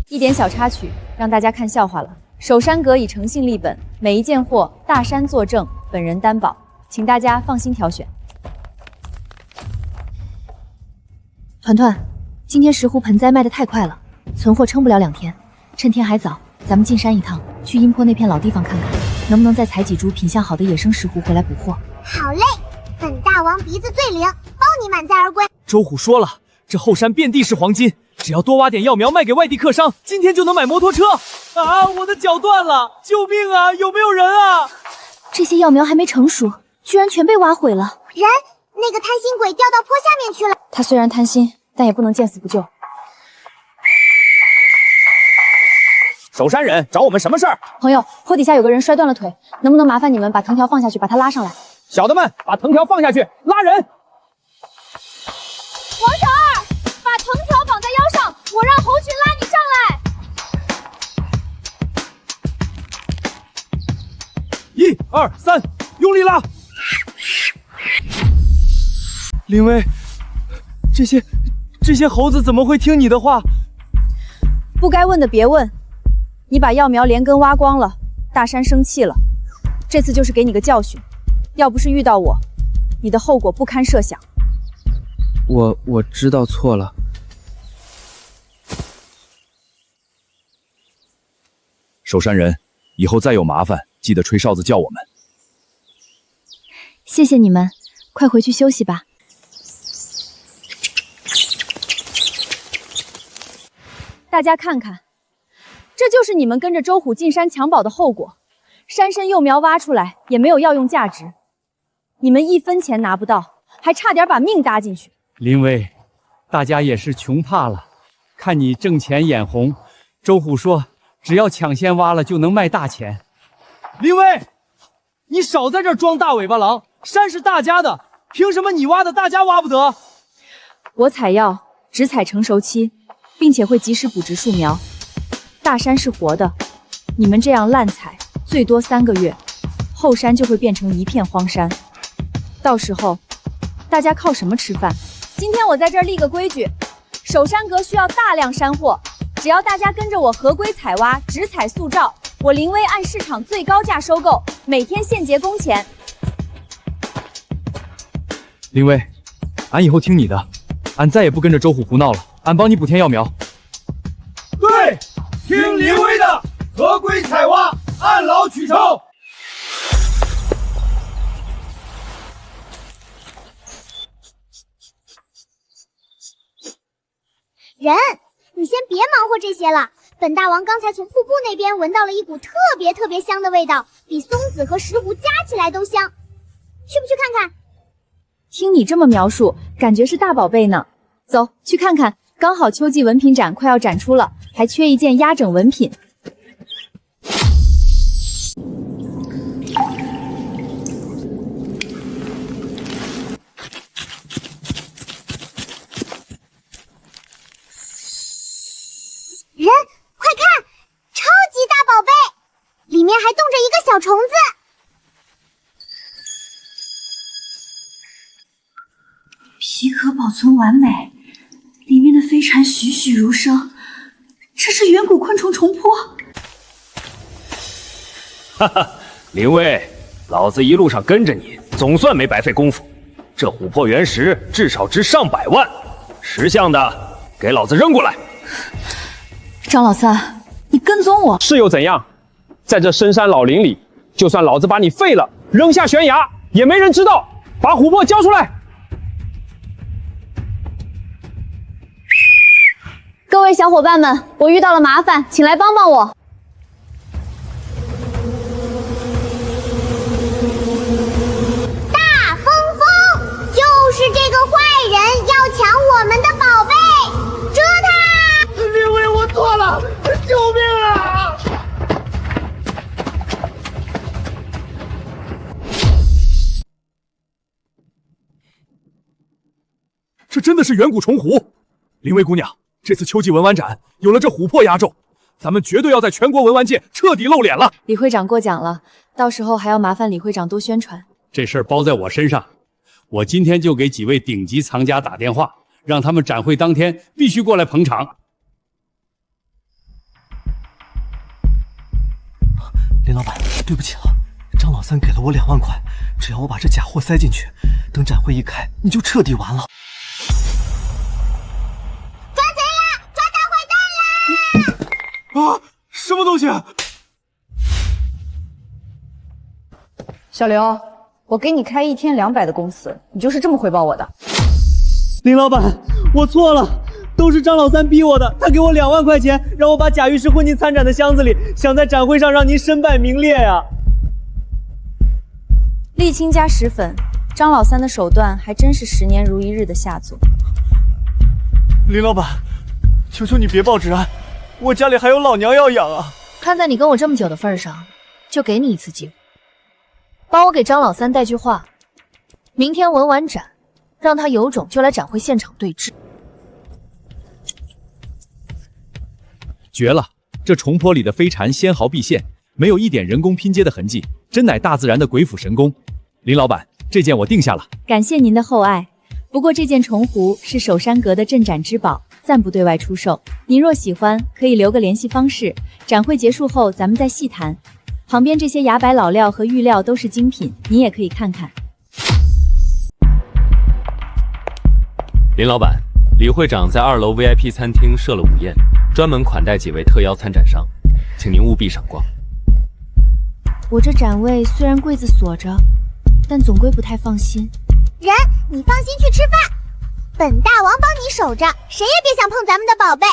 一点小插曲，让大家看笑话了。首山阁以诚信立本，每一件货大山作证，本人担保，请大家放心挑选。团团，今天石斛盆栽卖得太快了，存货撑不了2天。趁天还早，咱们进山一趟，去阴坡那片老地方看看，能不能再采几株品相好的野生石斛回来补货。好嘞，本大王鼻子最灵，包你满载而归。周虎说了，这后山遍地是黄金，只要多挖点药苗卖给外地客商，今天就能买摩托车。啊，我的脚断了，救命啊！有没有人啊？这些药苗还没成熟，居然全被挖毁了。人，那个贪心鬼掉到坡下面去了。他虽然贪心，但也不能见死不救。首山人找我们什么事儿？朋友，坡底下有个人摔断了腿，能不能麻烦你们把藤条放下去，把他拉上来？小的们，把藤条放下去，拉人！王小二，把藤条绑在腰上，我让猴群拉你上来。1、2、3，用力拉！林威，这些猴子怎么会听你的话？不该问的别问。你把药苗连根挖光了，大山生气了。这次就是给你个教训，要不是遇到我，你的后果不堪设想。我知道错了。首山人，以后再有麻烦，记得吹哨子叫我们。谢谢你们，快回去休息吧。大家看看，这就是你们跟着周虎进山抢宝的后果。山参幼苗挖出来也没有药用价值，你们1分钱拿不到，还差点把命搭进去。林威，大家也是穷怕了，看你挣钱眼红。周虎说，只要抢先挖了就能卖大钱。林威，你少在这儿装大尾巴狼，山是大家的，凭什么你挖的大家挖不得？我采药只采成熟期，并且会及时补植树苗。大山是活的，你们这样滥采，最多3个月，后山就会变成一片荒山。到时候，大家靠什么吃饭？今天我在这儿立个规矩，首山阁需要大量山货，只要大家跟着我合规采挖，只采速照，我林威按市场最高价收购，每天现结工钱。林威，俺以后听你的，俺再也不跟着周虎胡闹了，俺帮你补填药苗。对，听林威的，合规采挖，按劳取酬。人，你先别忙活这些了。本大王刚才从瀑布那边闻到了一股特别香的味道，比松子和石斛加起来都香。去不去看看？听你这么描述，感觉是大宝贝呢。走，去看看。刚好秋季文品展快要展出了，还缺一件压整文品。人，快看，超级大宝贝，里面还冻着一个小虫子。皮壳保存完美，里面的飞蝉栩栩如生，这是远古昆虫虫坡。哈哈，林威，老子一路上跟着你，总算没白费功夫。这琥珀原石至少值上百万，识相的给老子扔过来。张老三，你跟踪我是又怎样？在这深山老林里，就算老子把你废了，扔下悬崖，也没人知道。把琥珀交出来！各位小伙伴们，我遇到了麻烦，请来帮帮我。人要抢我们的宝贝，蛰他！林薇，我错了，救命啊！这真的是远古虫狐。林薇姑娘，这次秋季文玩展有了这琥珀压轴，咱们绝对要在全国文玩界彻底露脸了。李会长过奖了，到时候还要麻烦李会长多宣传。这事儿包在我身上，我今天就给几位顶级藏家打电话，让他们展会当天必须过来捧场。林老板，对不起了，张老三给了我2万块，只要我把这假货塞进去，等展会一开，你就彻底完了。抓贼啦！抓大坏蛋啦！啊，什么东西啊？小刘，我给你开1天200的工资，你就是这么回报我的？林老板，我错了，都是张老三逼我的，他给我2万块钱，让我把假玉石混进参展的箱子里，想在展会上让您身败名裂呀！沥青加石粉，张老三的手段还真是10年如一日的下作。林老板，求求你别报治安，我家里还有老娘要养啊！看在你跟我这么久的份上，就给你一次机会，帮我给张老三带句话，明天文玩展，让他有种就来展会现场对峙。绝了！这重坡里的飞蝉纤毫毕现，没有一点人工拼接的痕迹，真乃大自然的鬼斧神工。林老板，这件我定下了。感谢您的厚爱，不过这件重壶是守山阁的镇展之宝，暂不对外出售。您若喜欢，可以留个联系方式，展会结束后咱们再细谈。旁边这些崖柏老料和玉料都是精品，您也可以看看。林老板，李会长在2楼 VIP 餐厅设了午宴，专门款待几位特邀参展商，请您务必赏光。我这展位虽然柜子锁着，但总归不太放心。人，你放心去吃饭，本大王帮你守着，谁也别想碰咱们的宝贝。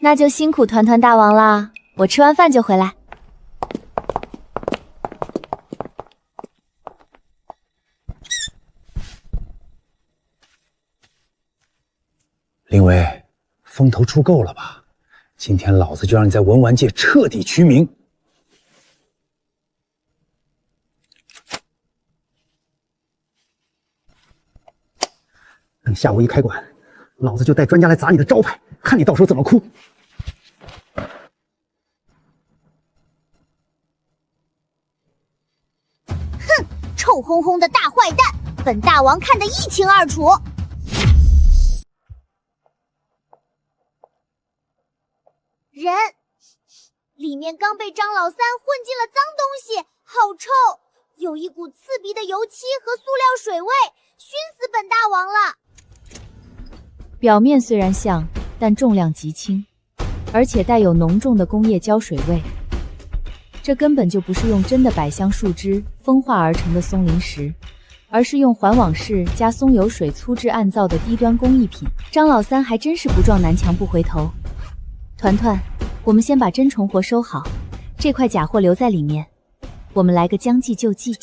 那就辛苦团团大王啦，我吃完饭就回来。林薇，风头出够了吧？今天老子就让你在文玩界彻底除名！等下午一开馆，老子就带专家来砸你的招牌，看你到时候怎么哭！哼，臭烘烘的大坏蛋，本大王看得一清二楚。人，里面刚被张老三混进了脏东西，好臭，有一股刺鼻的油漆和塑料水味，熏死本大王了。表面虽然像，但重量极轻，而且带有浓重的工业胶水味。这根本就不是用真的百香树枝风化而成的松林石，而是用环网式加松油水粗制暗造的低端工艺品。张老三还真是不撞南墙不回头。团团，我们先把真重活收好，这块假货留在里面，我们来个将计就计。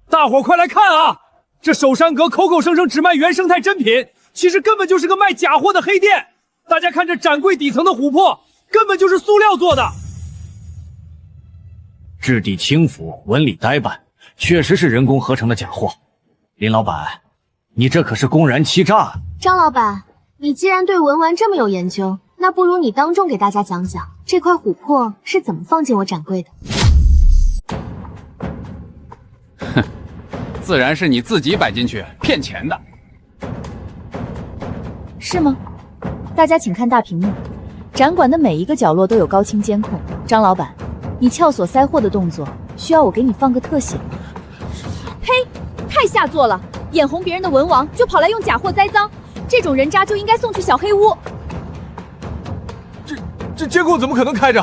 大伙快来看啊！这守山阁口口声声只卖原生态真品，其实根本就是个卖假货的黑店。大家看这展柜底层的琥珀，根本就是塑料做的，质地轻浮，纹理呆板，确实是人工合成的假货。林老板，你这可是公然欺诈！张老板，你既然对文玩这么有研究，那不如你当众给大家讲讲这块琥珀是怎么放进我展柜的。哼，自然是你自己摆进去骗钱的。是吗？大家请看大屏幕，展馆的每一个角落都有高清监控。张老板，你撬锁塞货的动作需要我给你放个特写吗？呸！太下作了，眼红别人的文王就跑来用假货栽赃，这种人渣就应该送去小黑屋。这监控怎么可能开着？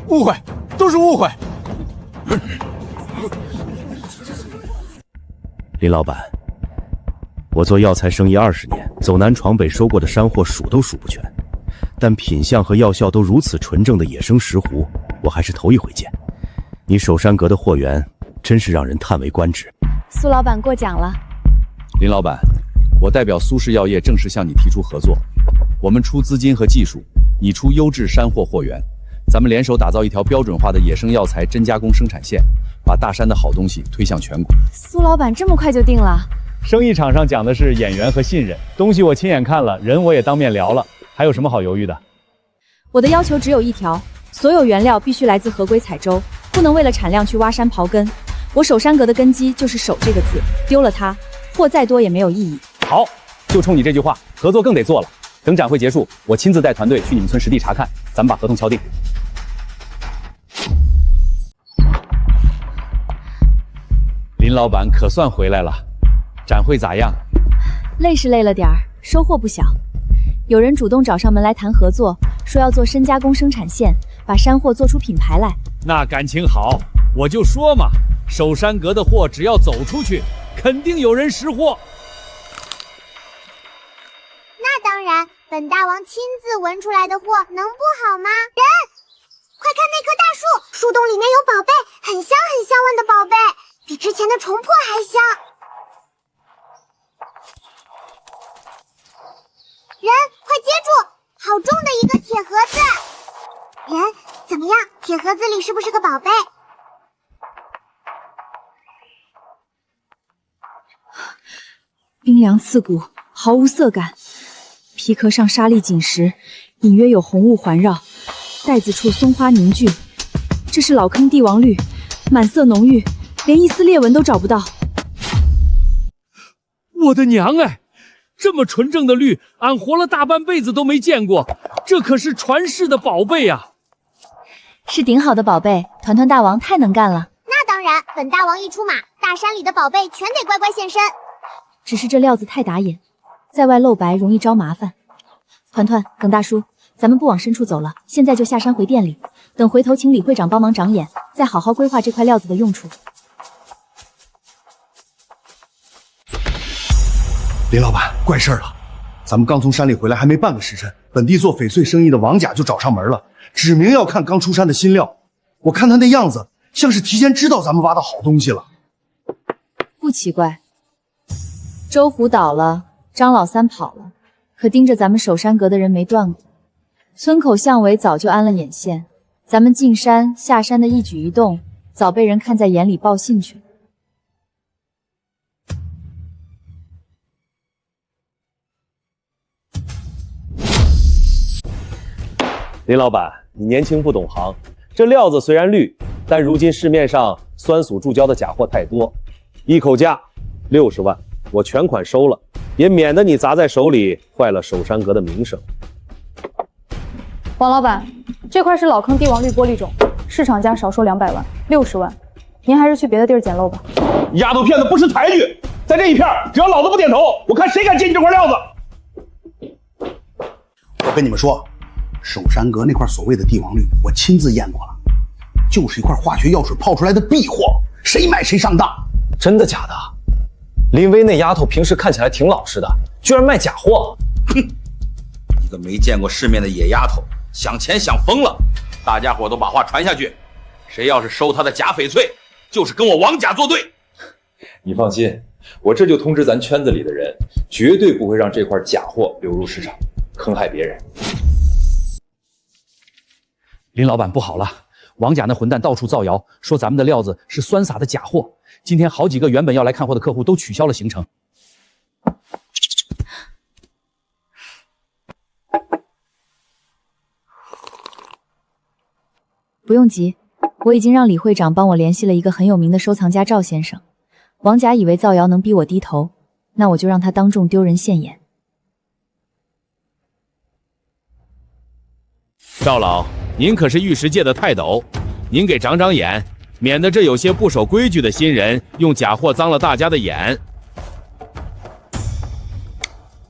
误会，都是误会。林老板，我做药材生意20年，走南闯北收过的山货数都数不全。但品相和药效都如此纯正的野生石斛，我还是头一回见。你首山阁的货源真是让人叹为观止。苏老板过奖了。林老板，我代表苏氏药业正式向你提出合作，我们出资金和技术，你出优质山货货源，咱们联手打造一条标准化的野生药材真加工生产线，把大山的好东西推向全国。苏老板这么快就定了？生意场上讲的是眼缘和信任，东西我亲眼看了，人我也当面聊了，还有什么好犹豫的？我的要求只有一条，所有原料必须来自合规采收，不能为了产量去挖山刨根。我守山阁的根基就是守这个字，丢了它，货再多也没有意义。好，就冲你这句话，合作更得做了。等展会结束，我亲自带团队去你们村实地查看，咱们把合同敲定。林老板可算回来了，展会咋样？累是累了点儿，收获不小。有人主动找上门来谈合作，说要做深加工生产线，把山货做出品牌来。那感情好，我就说嘛，守山阁的货只要走出去，肯定有人识货。那当然，本大王亲自闻出来的货能不好吗？人，快看那棵大树，树洞里面有宝贝，很香很香味的宝贝，比之前的虫珀还香。人，快接住！好重的一个铁盒子。人，怎么样？铁盒子里是不是个宝贝？冰凉刺骨，毫无色感，皮壳上沙粒紧实，隐约有红雾环绕，袋子处松花凝聚。这是老坑帝王绿，满色浓郁，连一丝裂纹都找不到。我的娘哎！这么纯正的绿，俺活了大半辈子都没见过，这可是传世的宝贝啊！是顶好的宝贝，团团大王太能干了。那当然，本大王一出马，大山里的宝贝全得乖乖现身。只是这料子太打眼，在外露白容易招麻烦。团团，耿大叔，咱们不往深处走了，现在就下山回店里，等回头请李会长帮忙长眼，再好好规划这块料子的用处。林老板，怪事儿了！咱们刚从山里回来，还没半个时辰，本地做翡翠生意的王甲就找上门了，指明要看刚出山的新料。我看他那样子，像是提前知道咱们挖的好东西了。不奇怪，周虎倒了，张老三跑了，可盯着咱们守山阁的人没断过。村口巷尾早就安了眼线，咱们进山下山的一举一动，早被人看在眼里报信去了。林老板，你年轻不懂行，这料子虽然绿，但如今市面上酸锁注胶的假货太多，一口价60万，我全款收了，也免得你砸在手里坏了守山阁的名声。王老板，这块是老坑帝王绿玻璃种，市场价少说200万，60万，您还是去别的地儿捡漏吧。丫头片子不识抬举，在这一片，只要老子不点头，我看谁敢接你这块料子。我跟你们说，守山阁那块所谓的帝王绿，我亲自验过了，就是一块化学药水泡出来的弊货，谁买谁上当。真的假的？林薇那丫头平时看起来挺老实的，居然卖假货！哼，一个没见过世面的野丫头，想钱想疯了！大家伙都把话传下去，谁要是收她的假翡翠，就是跟我王甲作对。你放心，我这就通知咱圈子里的人，绝对不会让这块假货流入市场，坑害别人。林老板不好了，王甲那混蛋到处造谣，说咱们的料子是酸撒的假货。今天好几个原本要来看货的客户都取消了行程。不用急，我已经让李会长帮我联系了一个很有名的收藏家赵先生。王甲以为造谣能逼我低头，那我就让他当众丢人现眼。赵老，您可是玉石界的泰斗，您给长长眼，免得这有些不守规矩的新人用假货脏了大家的眼。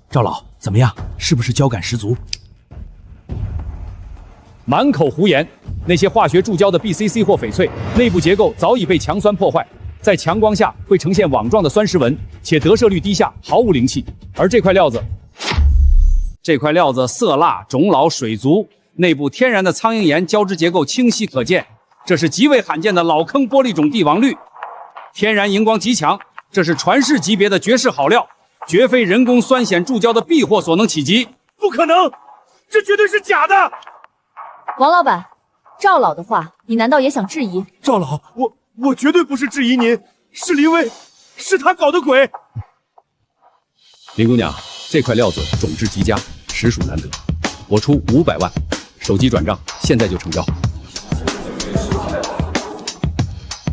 赵老，怎么样？是不是胶感十足？满口胡言！那些化学注胶的 BCC 或翡翠，内部结构早已被强酸破坏，在强光下会呈现网状的酸蚀纹，且得摄率低下，毫无灵气。而这块料子，这块料子色蜡、种老、水足，内部天然的苍蝇岩胶质结构清晰可见，这是极为罕见的老坑玻璃种帝王绿，天然荧光极强，这是传世级别的绝世好料，绝非人工酸碱注胶的避祸所能企及。不可能，这绝对是假的！王老板，赵老的话，你难道也想质疑？赵老，我绝对不是质疑您，是林薇，是他搞的鬼。林姑娘，这块料子种质极佳，实属难得，我出500万，手机转账，现在就成交。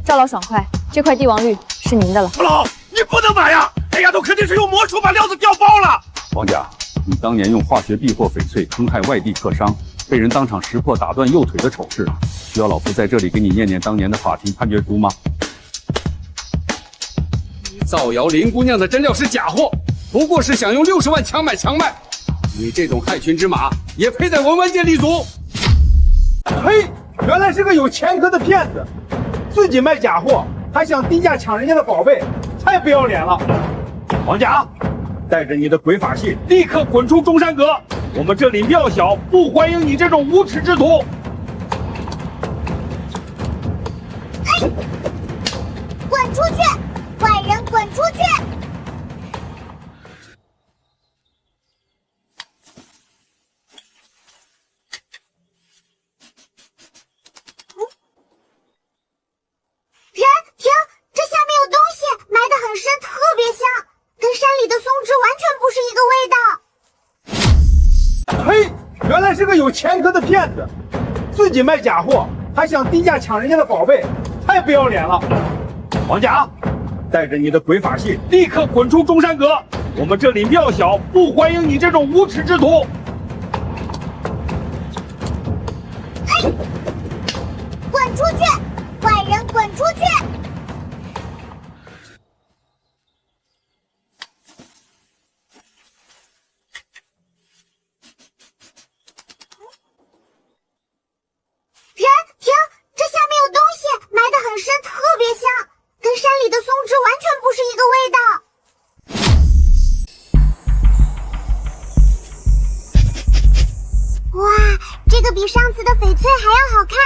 赵老爽快，这块帝王绿是您的了。赵老，你不能买呀！这丫头肯定是用魔术把料子调包了。王甲，你当年用化学避祸翡翠坑害外地客商，被人当场识破打断右腿的丑事，需要老夫在这里给你念念当年的法庭判决书吗？你造谣林姑娘的真料是假货，不过是想用60万强买强卖，你这种害群之马也配在文玩界立足？嘿，原来是个有前科的骗子，自己卖假货，还想低价抢人家的宝贝，太不要脸了！王甲，带着你的鬼法器立刻滚出中山阁，我们这里庙小，不欢迎你这种无耻之徒！滚出去！坏人滚出去！停！这下面有东西，埋得很深，特别香，跟山里的松枝完全不是一个味道。嘿，原来是个有前科的骗子，自己卖假货，还想低价抢人家的宝贝，太不要脸了！王甲，带着你的鬼法器立刻滚出中山阁，我们这里庙小，不欢迎你这种无耻之徒！滚出去！坏人滚出去！停！这下面有东西，埋得很深，特别香，跟山里的松枝完全不是一个味道。哇，这个比上次的翡翠还要好看，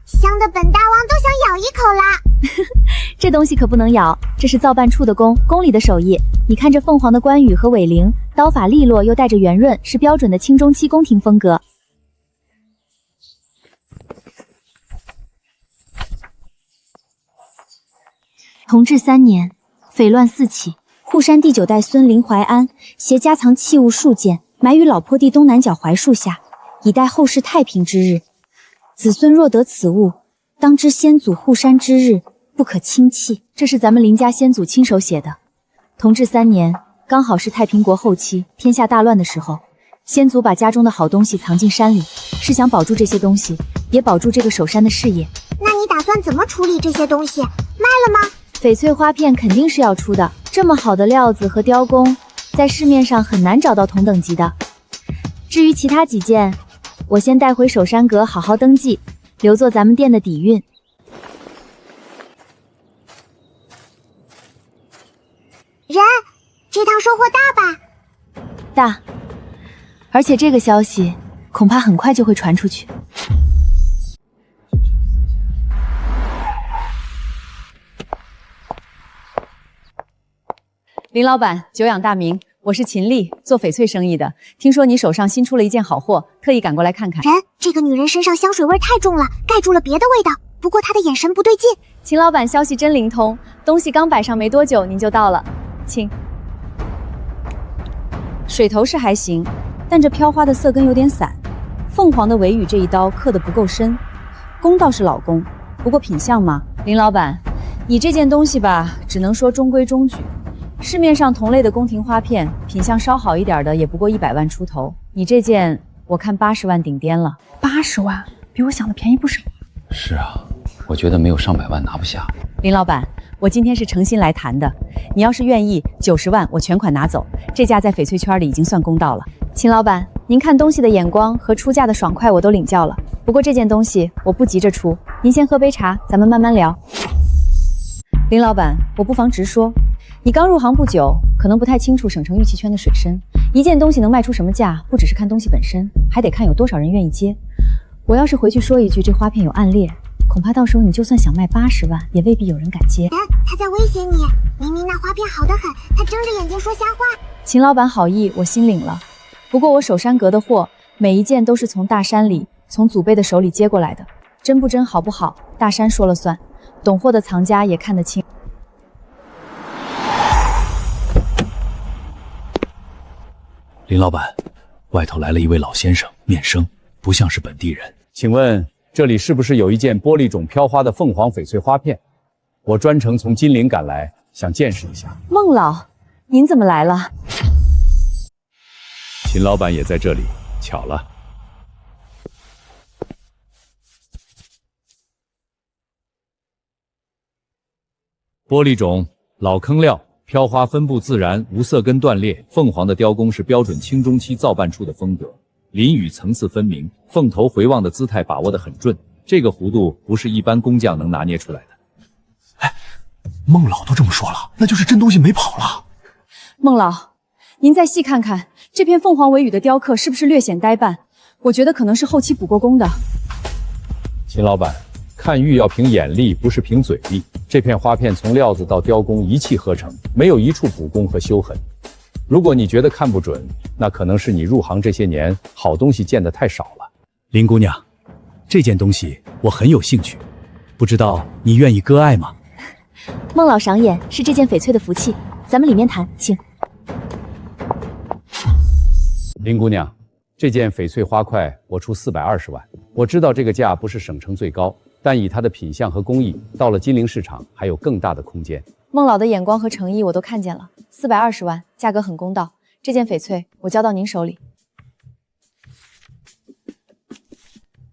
香的本大王都想咬一口啦。这东西可不能咬，这是造办处的宫里的手艺。你看这凤凰的冠羽和尾翎，刀法利落又带着圆润，是标准的清中期宫廷风格。同治3年，匪乱四起，护山第9代孙林怀安携家藏器物数件，埋于老坡地东南角槐树下，以待后世太平之日。子孙若得此物，当知先祖护山之日不可轻弃。这是咱们林家先祖亲手写的。同治3年，刚好是太平国后期，天下大乱的时候，先祖把家中的好东西藏进山里，是想保住这些东西，也保住这个守山的事业。那你打算怎么处理这些东西？卖了吗？翡翠花片肯定是要出的，这么好的料子和雕工，在市面上很难找到同等级的。至于其他几件，我先带回守山阁好好登记，留作咱们店的底蕴。人，这趟收获大吧？大，而且这个消息恐怕很快就会传出去。林老板，久仰大名，我是秦丽，做翡翠生意的。听说你手上新出了一件好货，特意赶过来看看。人，这个女人身上香水味太重了，盖住了别的味道。不过她的眼神不对劲。秦老板消息真灵通，东西刚摆上没多久您就到了，请。水头是还行，但这飘花的色根有点散。凤凰的尾羽这一刀刻得不够深，工倒是老工，不过品相嘛，林老板，你这件东西吧，只能说中规中矩。市面上同类的宫廷花片，品相稍好一点的也不过100万出头。你这件我看80万顶颠了。80万，比我想的便宜不少。是啊，我觉得没有上百万拿不下。林老板，我今天是诚心来谈的，你要是愿意，90万我全款拿走，这价在翡翠圈里已经算公道了。秦老板，您看东西的眼光和出价的爽快我都领教了，不过这件东西我不急着出，您先喝杯茶，咱们慢慢聊。林老板，我不妨直说。你刚入行不久，可能不太清楚省城玉器圈的水深，一件东西能卖出什么价，不只是看东西本身，还得看有多少人愿意接。我要是回去说一句这花片有暗列，恐怕到时候你就算想卖80万，也未必有人敢接。他在威胁你，明明那花片好得很，他睁着眼睛说瞎话。秦老板好意，我心领了。不过我守山阁的货，每一件都是从大山里、从祖辈的手里接过来的，真不真好不好，大山说了算。懂货的藏家也看得清。林老板，外头来了一位老先生，面生，不像是本地人。请问这里是不是有一件玻璃种飘花的凤凰翡翠花片？我专程从金陵赶来，想见识一下。孟老，您怎么来了？秦老板也在这里，巧了。玻璃种，老坑料，飘花分布自然，无色根断裂。凤凰的雕工是标准清中期造办出的风格，鳞羽层次分明，凤头回望的姿态把握得很准，这个弧度不是一般工匠能拿捏出来的。孟老都这么说了，那就是真东西没跑了。孟老，您再细看看这片凤凰尾羽的雕刻是不是略显呆扮？我觉得可能是后期补过工的。秦老板，看玉要凭眼力，不是凭嘴力。这片花片从料子到雕工一气呵成，没有一处补工和修痕。如果你觉得看不准，那可能是你入行这些年好东西见得太少了。林姑娘，这件东西我很有兴趣，不知道你愿意割爱吗？孟老赏眼，是这件翡翠的福气，咱们里面谈，请。林姑娘，这件翡翠花块我出420万。我知道这个价不是省城最高，但以它的品相和工艺，到了金陵市场还有更大的空间。孟老的眼光和诚意我都看见了，420万，价格很公道。这件翡翠我交到您手里。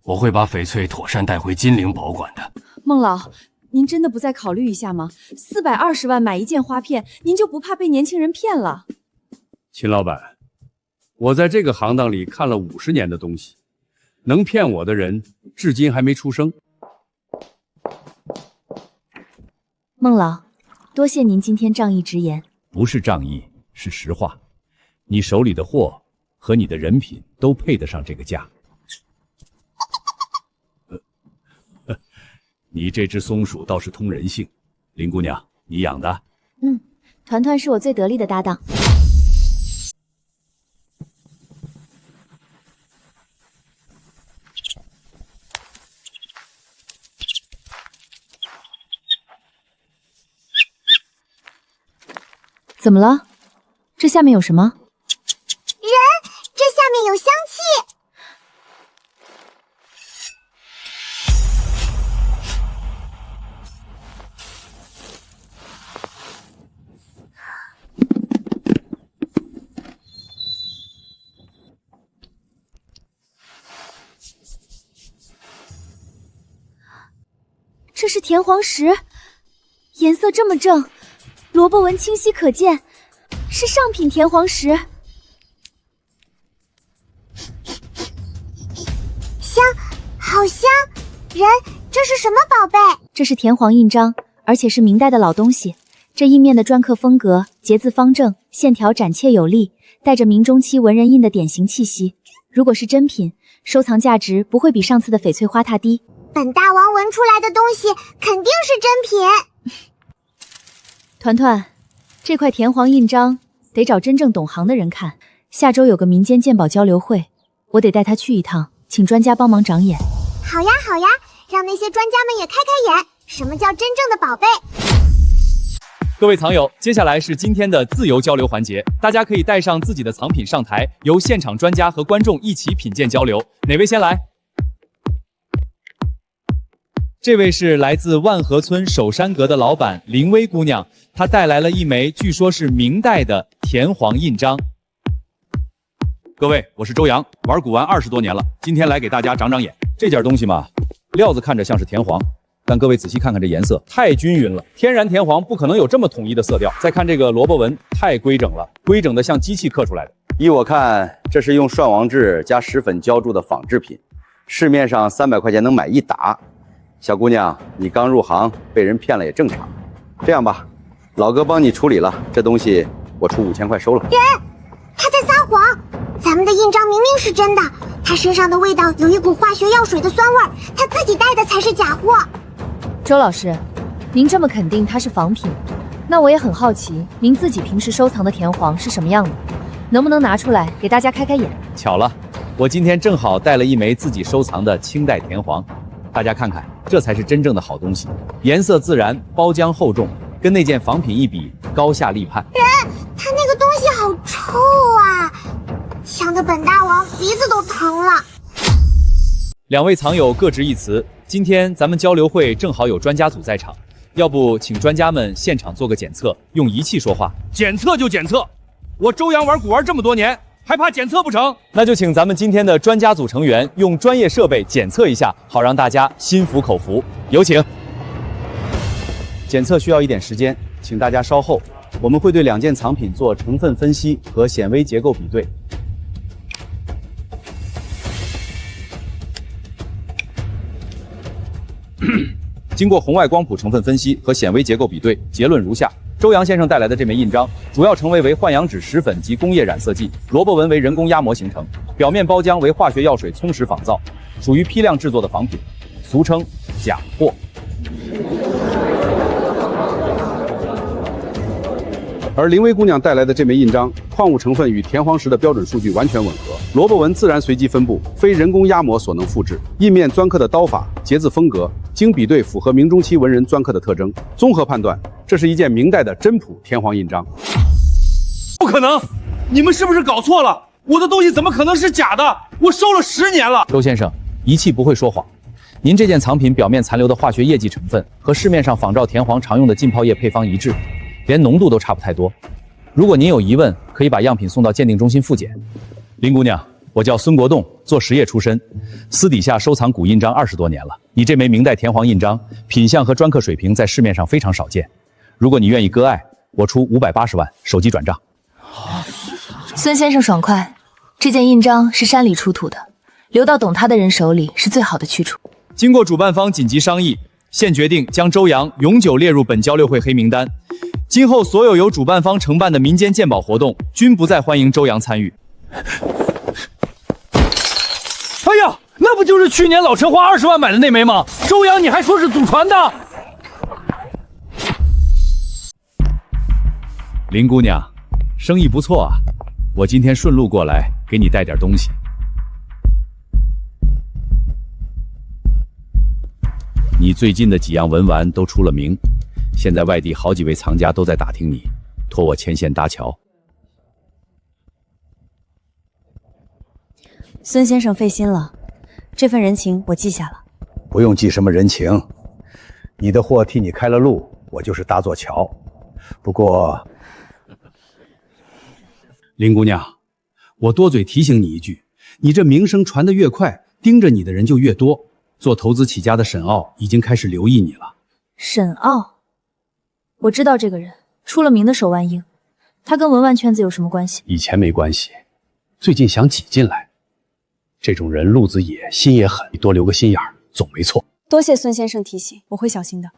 我会把翡翠妥善带回金陵保管的。孟老，您真的不再考虑一下吗？420万买一件花片，您就不怕被年轻人骗了？秦老板，我在这个行当里看了50年的东西，能骗我的人至今还没出生。孟老，多谢您今天仗义直言。不是仗义，是实话。你手里的货和你的人品都配得上这个价。你这只松鼠倒是通人性。林姑娘，你养的？团团是我最得力的搭档。怎么了？这下面有什么？人，这下面有香气。这是田黄石，颜色这么正，萝卜纹清晰可见，是上品田黄石。香，好香！人，这是什么宝贝？这是田黄印章，而且是明代的老东西。这印面的篆刻风格节字方正，线条展切有力，带着明中期文人印的典型气息。如果是真品，收藏价值不会比上次的翡翠花榻低。本大王纹出来的东西肯定是真品。团团，这块田黄印章得找真正懂行的人看。下周有个民间鉴宝交流会，我得带他去一趟，请专家帮忙长眼。好呀好呀，让那些专家们也开开眼，什么叫真正的宝贝？各位藏友，接下来是今天的自由交流环节，大家可以带上自己的藏品上台，由现场专家和观众一起品鉴交流。哪位先来？这位是来自万和村守山阁的老板林薇姑娘，她带来了一枚据说是明代的田黄印章。各位，我是周阳，玩古玩20多年了，今天来给大家长长眼。这件东西嘛，料子看着像是田黄，但各位仔细看看这颜色，太均匀了。天然田黄不可能有这么统一的色调。再看这个萝卜纹，太规整了，规整的像机器刻出来的。依我看，这是用涮王质加石粉浇铸的仿制品，市面上300块钱能买一打。小姑娘，你刚入行，被人骗了也正常。这样吧，老哥帮你处理了，这东西我出5000块收了。人，他在撒谎。谎！咱们的印章明明是真的，它身上的味道有一股化学药水的酸味儿，他自己带的才是假货。周老师，您这么肯定它是仿品，那我也很好奇，您自己平时收藏的田黄是什么样的？能不能拿出来给大家开开眼？巧了，我今天正好带了一枚自己收藏的清代田黄，大家看看，这才是真正的好东西，颜色自然，包浆厚重，跟那件仿品一比，高下立判。他那个东西好臭啊，呛得本大王鼻子都疼了。两位藏友各执一词，今天咱们交流会正好有专家组在场，要不请专家们现场做个检测，用仪器说话。检测就检测，我周洋玩古玩这么多年，还怕检测不成？那就请咱们今天的专家组成员用专业设备检测一下，好让大家心服口服。有请。检测需要一点时间，请大家稍后。我们会对2件藏品做成分分析和显微结构比对。经过红外光谱成分分析和显微结构比对，结论如下：周洋先生带来的这枚印章，主要成为换阳纸石粉及工业染色剂，萝卜纹为人工压模形成，表面包浆为化学药水充实仿造，属于批量制作的仿品，俗称假货。而林薇姑娘带来的这枚印章，矿物成分与田黄石的标准数据完全吻合，萝卜纹自然随机分布，非人工压模所能复制。印面篆刻的刀法、节字风格，经比对符合明中期文人篆刻的特征，综合判断，这是一件明代的真朴田黄印章。不可能！你们是不是搞错了？我的东西怎么可能是假的？我收了10年了。周先生，仪器不会说谎。您这件藏品表面残留的化学液剂成分和市面上仿照田黄常用的浸泡液配方一致，连浓度都差不太多。如果您有疑问，可以把样品送到鉴定中心复检。林姑娘，我叫孙国栋，做实业出身，私底下收藏古印章20多年了。你这枚明代田黄印章，品相和篆刻水平在市面上非常少见。如果你愿意割爱，我出580万，手机转账。孙先生爽快，这件印章是山里出土的，流到懂它的人手里是最好的去处。经过主办方紧急商议，现决定将周洋永久列入本交流会黑名单。今后所有由主办方承办的民间鉴宝活动，均不再欢迎周洋参与。哎呀，那不就是去年老陈花20万买的那枚吗？周洋，你还说是祖传的？林姑娘，生意不错啊，我今天顺路过来给你带点东西。你最近的几样文玩都出了名，现在外地好几位藏家都在打听你，托我牵线搭桥。孙先生费心了，这份人情我记下了。不用记什么人情，你的货替你开了路，我就是搭座桥。不过，林姑娘，我多嘴提醒你一句，你这名声传得越快，盯着你的人就越多。做投资起家的沈傲已经开始留意你了。沈傲，我知道这个人，出了名的手腕硬。他跟文玩圈子有什么关系？以前没关系，最近想挤进来。这种人路子野，心也狠，你多留个心眼儿，总没错。多谢孙先生提醒，我会小心的。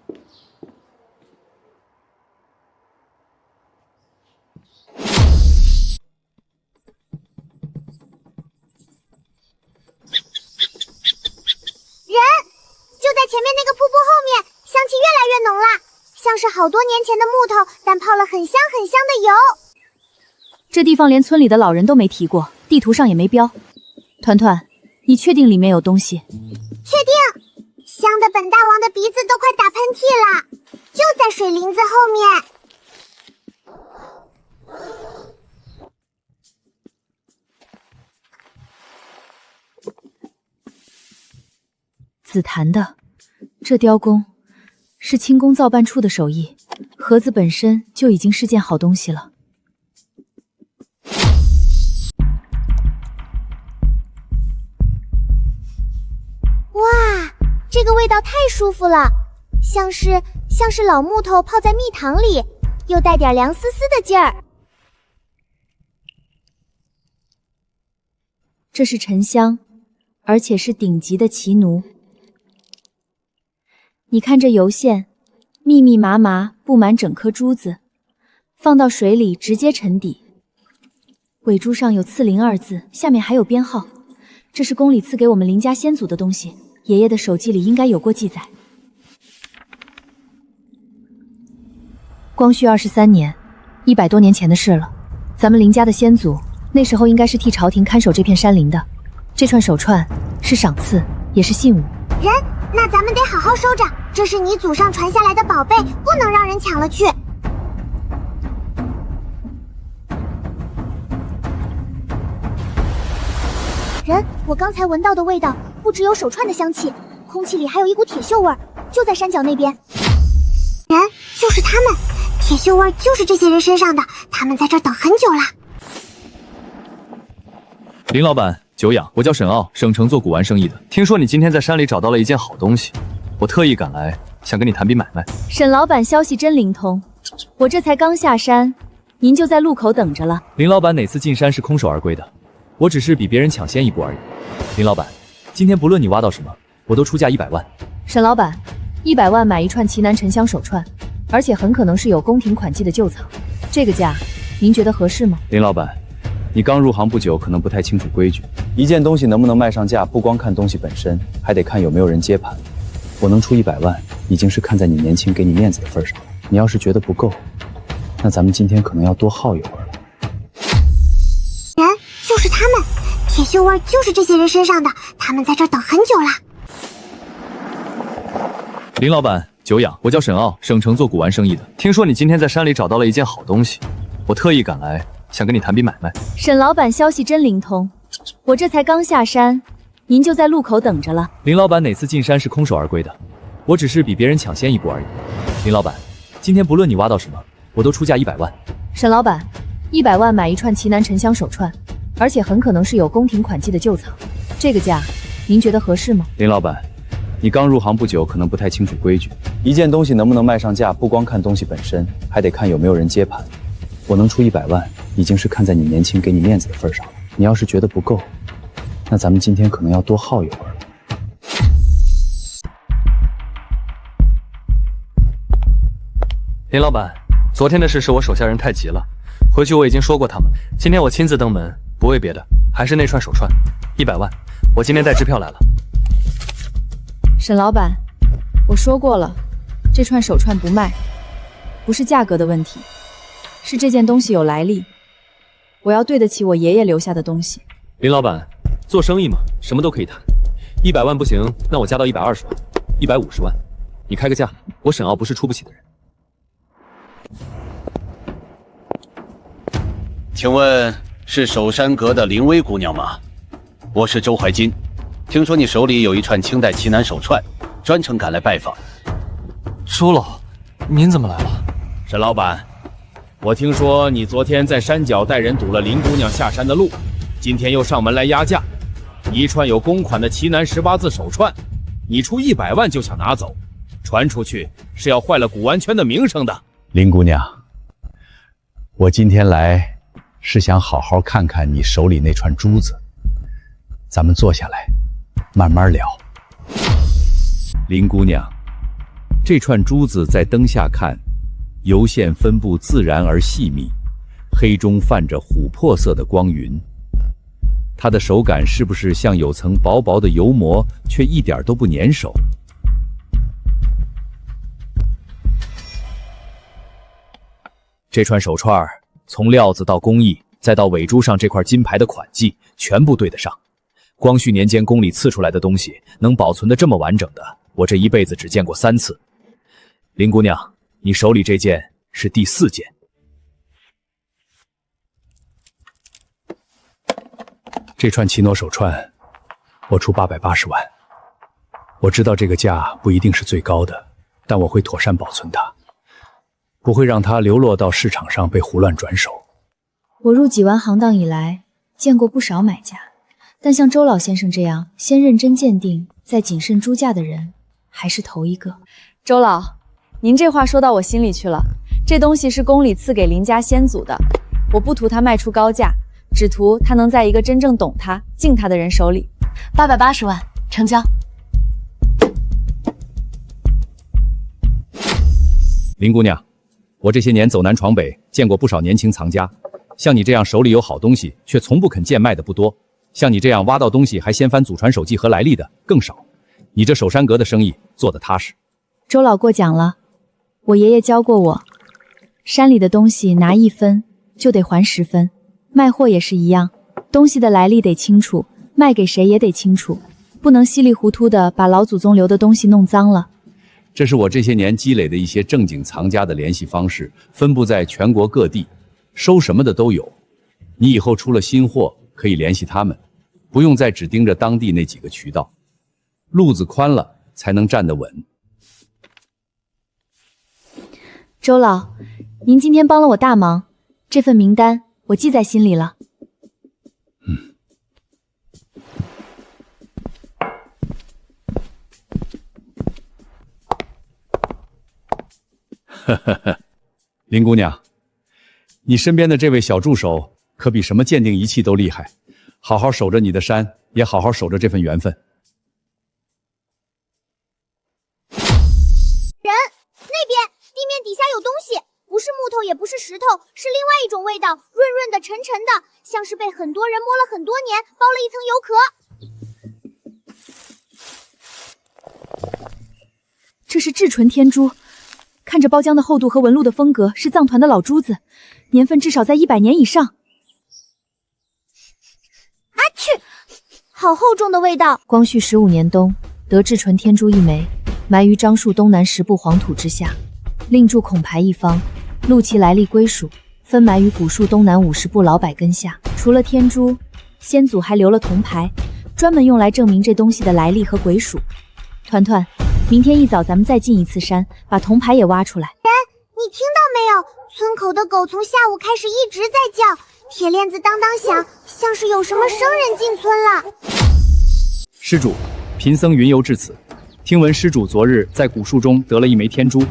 人就在前面那个瀑布后面，香气越来越浓了，像是好多年前的木头，但泡了很香很香的油。这地方连村里的老人都没提过，地图上也没标。团团，你确定里面有东西？确定，香的本大王的鼻子都快打喷嚏了，就在水林子后面。紫檀的，这雕工是清宫造办处的手艺，盒子本身就已经是件好东西了。哇，这个味道太舒服了，像是老木头泡在蜜糖里，又带点凉丝丝的劲儿。这是沉香，而且是顶级的奇奴。你看这油线，密密麻麻布满整颗珠子，放到水里直接沉底。尾珠上有赐灵2字，下面还有编号，这是宫里赐给我们林家先祖的东西，爷爷的手记里应该有过记载。光绪23年，100多年前的事了。咱们林家的先祖那时候应该是替朝廷看守这片山林的。这串手串是赏赐，也是信物。人，那咱们得好好收着，这是你祖上传下来的宝贝，不能让人抢了去。人，我刚才闻到的味道不只有手串的香气，空气里还有一股铁锈味儿，就在山脚那边。人，就是他们，铁锈味就是这些人身上的，他们在这儿等很久了。林老板，久仰，我叫沈傲，省城做古玩生意的。听说你今天在山里找到了一件好东西，我特意赶来，想跟你谈笔买卖。沈老板消息真灵通，我这才刚下山，您就在路口等着了。林老板哪次进山是空手而归的？我只是比别人抢先一步而已。林老板，今天不论你挖到什么，我都出价100万。沈老板，100万买一串奇楠沉香手串，而且很可能是有宫廷款迹的旧藏，这个价您觉得合适吗？林老板，你刚入行不久，可能不太清楚规矩。一件东西能不能卖上价，不光看东西本身，还得看有没有人接盘。我能出100万，已经是看在你年轻给你面子的份上了。你要是觉得不够，那咱们今天可能要多耗一会儿了。人，就是他们，铁锈味就是这些人身上的，他们在这儿等很久了。林老板，久仰，我叫沈傲，省城做古玩生意的。听说你今天在山里找到了一件好东西，我特意赶来，想跟你谈笔买卖。沈老板消息真灵通，我这才刚下山，您就在路口等着了。林老板哪次进山是空手而归的？我只是比别人抢先一步而已。林老板，今天不论你挖到什么，我都出价100万。沈老板，100万买一串奇楠沉香手串，而且很可能是有宫廷款迹的旧藏，这个价您觉得合适吗？林老板，你刚入行不久，可能不太清楚规矩。一件东西能不能卖上价，不光看东西本身，还得看有没有人接盘。我能出100万，已经是看在你年轻给你面子的份上了。你要是觉得不够，那咱们今天可能要多耗一会儿了。林老板，昨天的事是我手下人太急了，回去我已经说过他们。今天我亲自登门，不为别的，还是那串手串，100万。我今天带支票来了。沈老板，我说过了，这串手串不卖，不是价格的问题，是这件东西有来历，我要对得起我爷爷留下的东西。林老板，做生意嘛，什么都可以谈。100万不行，那我加到120万，150万，你开个价，我沈傲不是出不起的人。请问是守山阁的林薇姑娘吗？我是周怀金，听说你手里有一串清代奇楠手串，专程赶来拜访。周老，您怎么来了？沈老板，我听说你昨天在山脚带人堵了林姑娘下山的路，今天又上门来压价，一串有公款的奇楠18字手串，你出100万就想拿走，传出去是要坏了古玩圈的名声的。林姑娘，我今天来是想好好看看你手里那串珠子，咱们坐下来慢慢聊。林姑娘，这串珠子在灯下看，油线分布自然而细密，黑中泛着琥珀色的光晕。它的手感是不是像有层薄薄的油膜，却一点都不粘手？这串手串从料子到工艺，再到尾珠上这块金牌的款迹，全部对得上。光绪年间宫里赐出来的东西，能保存得这么完整的，我这一辈子只见过3次。林姑娘，你手里这件是第4件。这串奇诺手串，我出880万。我知道这个价不一定是最高的，但我会妥善保存它，不会让它流落到市场上被胡乱转手。我入几湾行当以来，见过不少买家，但像周老先生这样先认真鉴定再谨慎出价的人，还是头一个。周老，您这话说到我心里去了。这东西是宫里赐给林家先祖的，我不图他卖出高价，只图他能在一个真正懂他、敬他的人手里。880万，成交。林姑娘，我这些年走南闯北，见过不少年轻藏家，像你这样手里有好东西却从不肯贱卖的不多，像你这样挖到东西还掀翻祖传手迹和来历的更少。你这守山阁的生意做得踏实。周老过奖了，我爷爷教过我，山里的东西拿1分就得还10分，卖货也是一样，东西的来历得清楚，卖给谁也得清楚，不能稀里糊涂的把老祖宗留的东西弄脏了。这是我这些年积累的一些正经藏家的联系方式，分布在全国各地，收什么的都有。你以后出了新货可以联系他们，不用再只盯着当地那几个渠道，路子宽了才能站得稳。周老，您今天帮了我大忙，这份名单我记在心里了。林姑娘，你身边的这位小助手可比什么鉴定仪器都厉害，好好守着你的山，也好好守着这份缘分。人，那边地面底下有东西，不是木头也不是石头，是另外一种味道，润润的沉沉的，像是被很多人摸了很多年，包了一层油壳。这是至纯天珠，看着包浆的厚度和纹路的风格，是藏团的老珠子，年份至少在100年以上。啊去，好厚重的味道。光绪15年冬，得至纯天珠1枚，埋于樟树东南10步黄土之下，另铸孔牌1方，录其来历归属，分埋于古树东南50步老柏根下。除了天珠，先祖还留了铜牌，专门用来证明这东西的来历和归属。团团，明天一早咱们再进一次山，把铜牌也挖出来。你听到没有？村口的狗从下午开始一直在叫，铁链子当当响，像是有什么生人进村了。施主，贫僧云游至此，听闻施主昨日在古树中得了1枚天珠，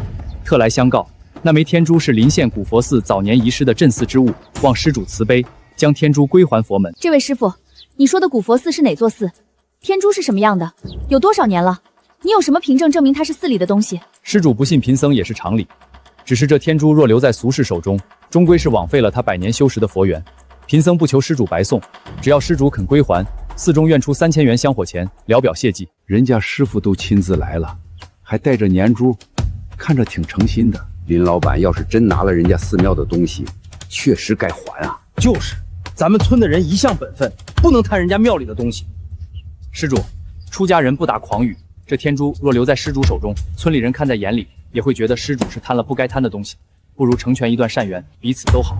特来相告。那枚天珠是临县古佛寺早年遗失的镇寺之物，望施主慈悲，将天珠归还佛门。这位师傅，你说的古佛寺是哪座寺？天珠是什么样的？有多少年了？你有什么凭证证明它是寺里的东西？施主不信贫僧也是常理，只是这天珠若留在俗世手中，终归是枉费了他100年修识的佛缘。贫僧不求施主白送，只要施主肯归还，寺中愿出3000元香火钱，聊表谢祭。人家师傅都亲自来了，还带着年珠，看着挺诚心的。林老板要是真拿了人家寺庙的东西，确实该还啊。就是，咱们村的人一向本分，不能贪人家庙里的东西。施主，出家人不打诳语。这天珠若留在施主手中，村里人看在眼里，也会觉得施主是贪了不该贪的东西，不如成全一段善缘，彼此都好。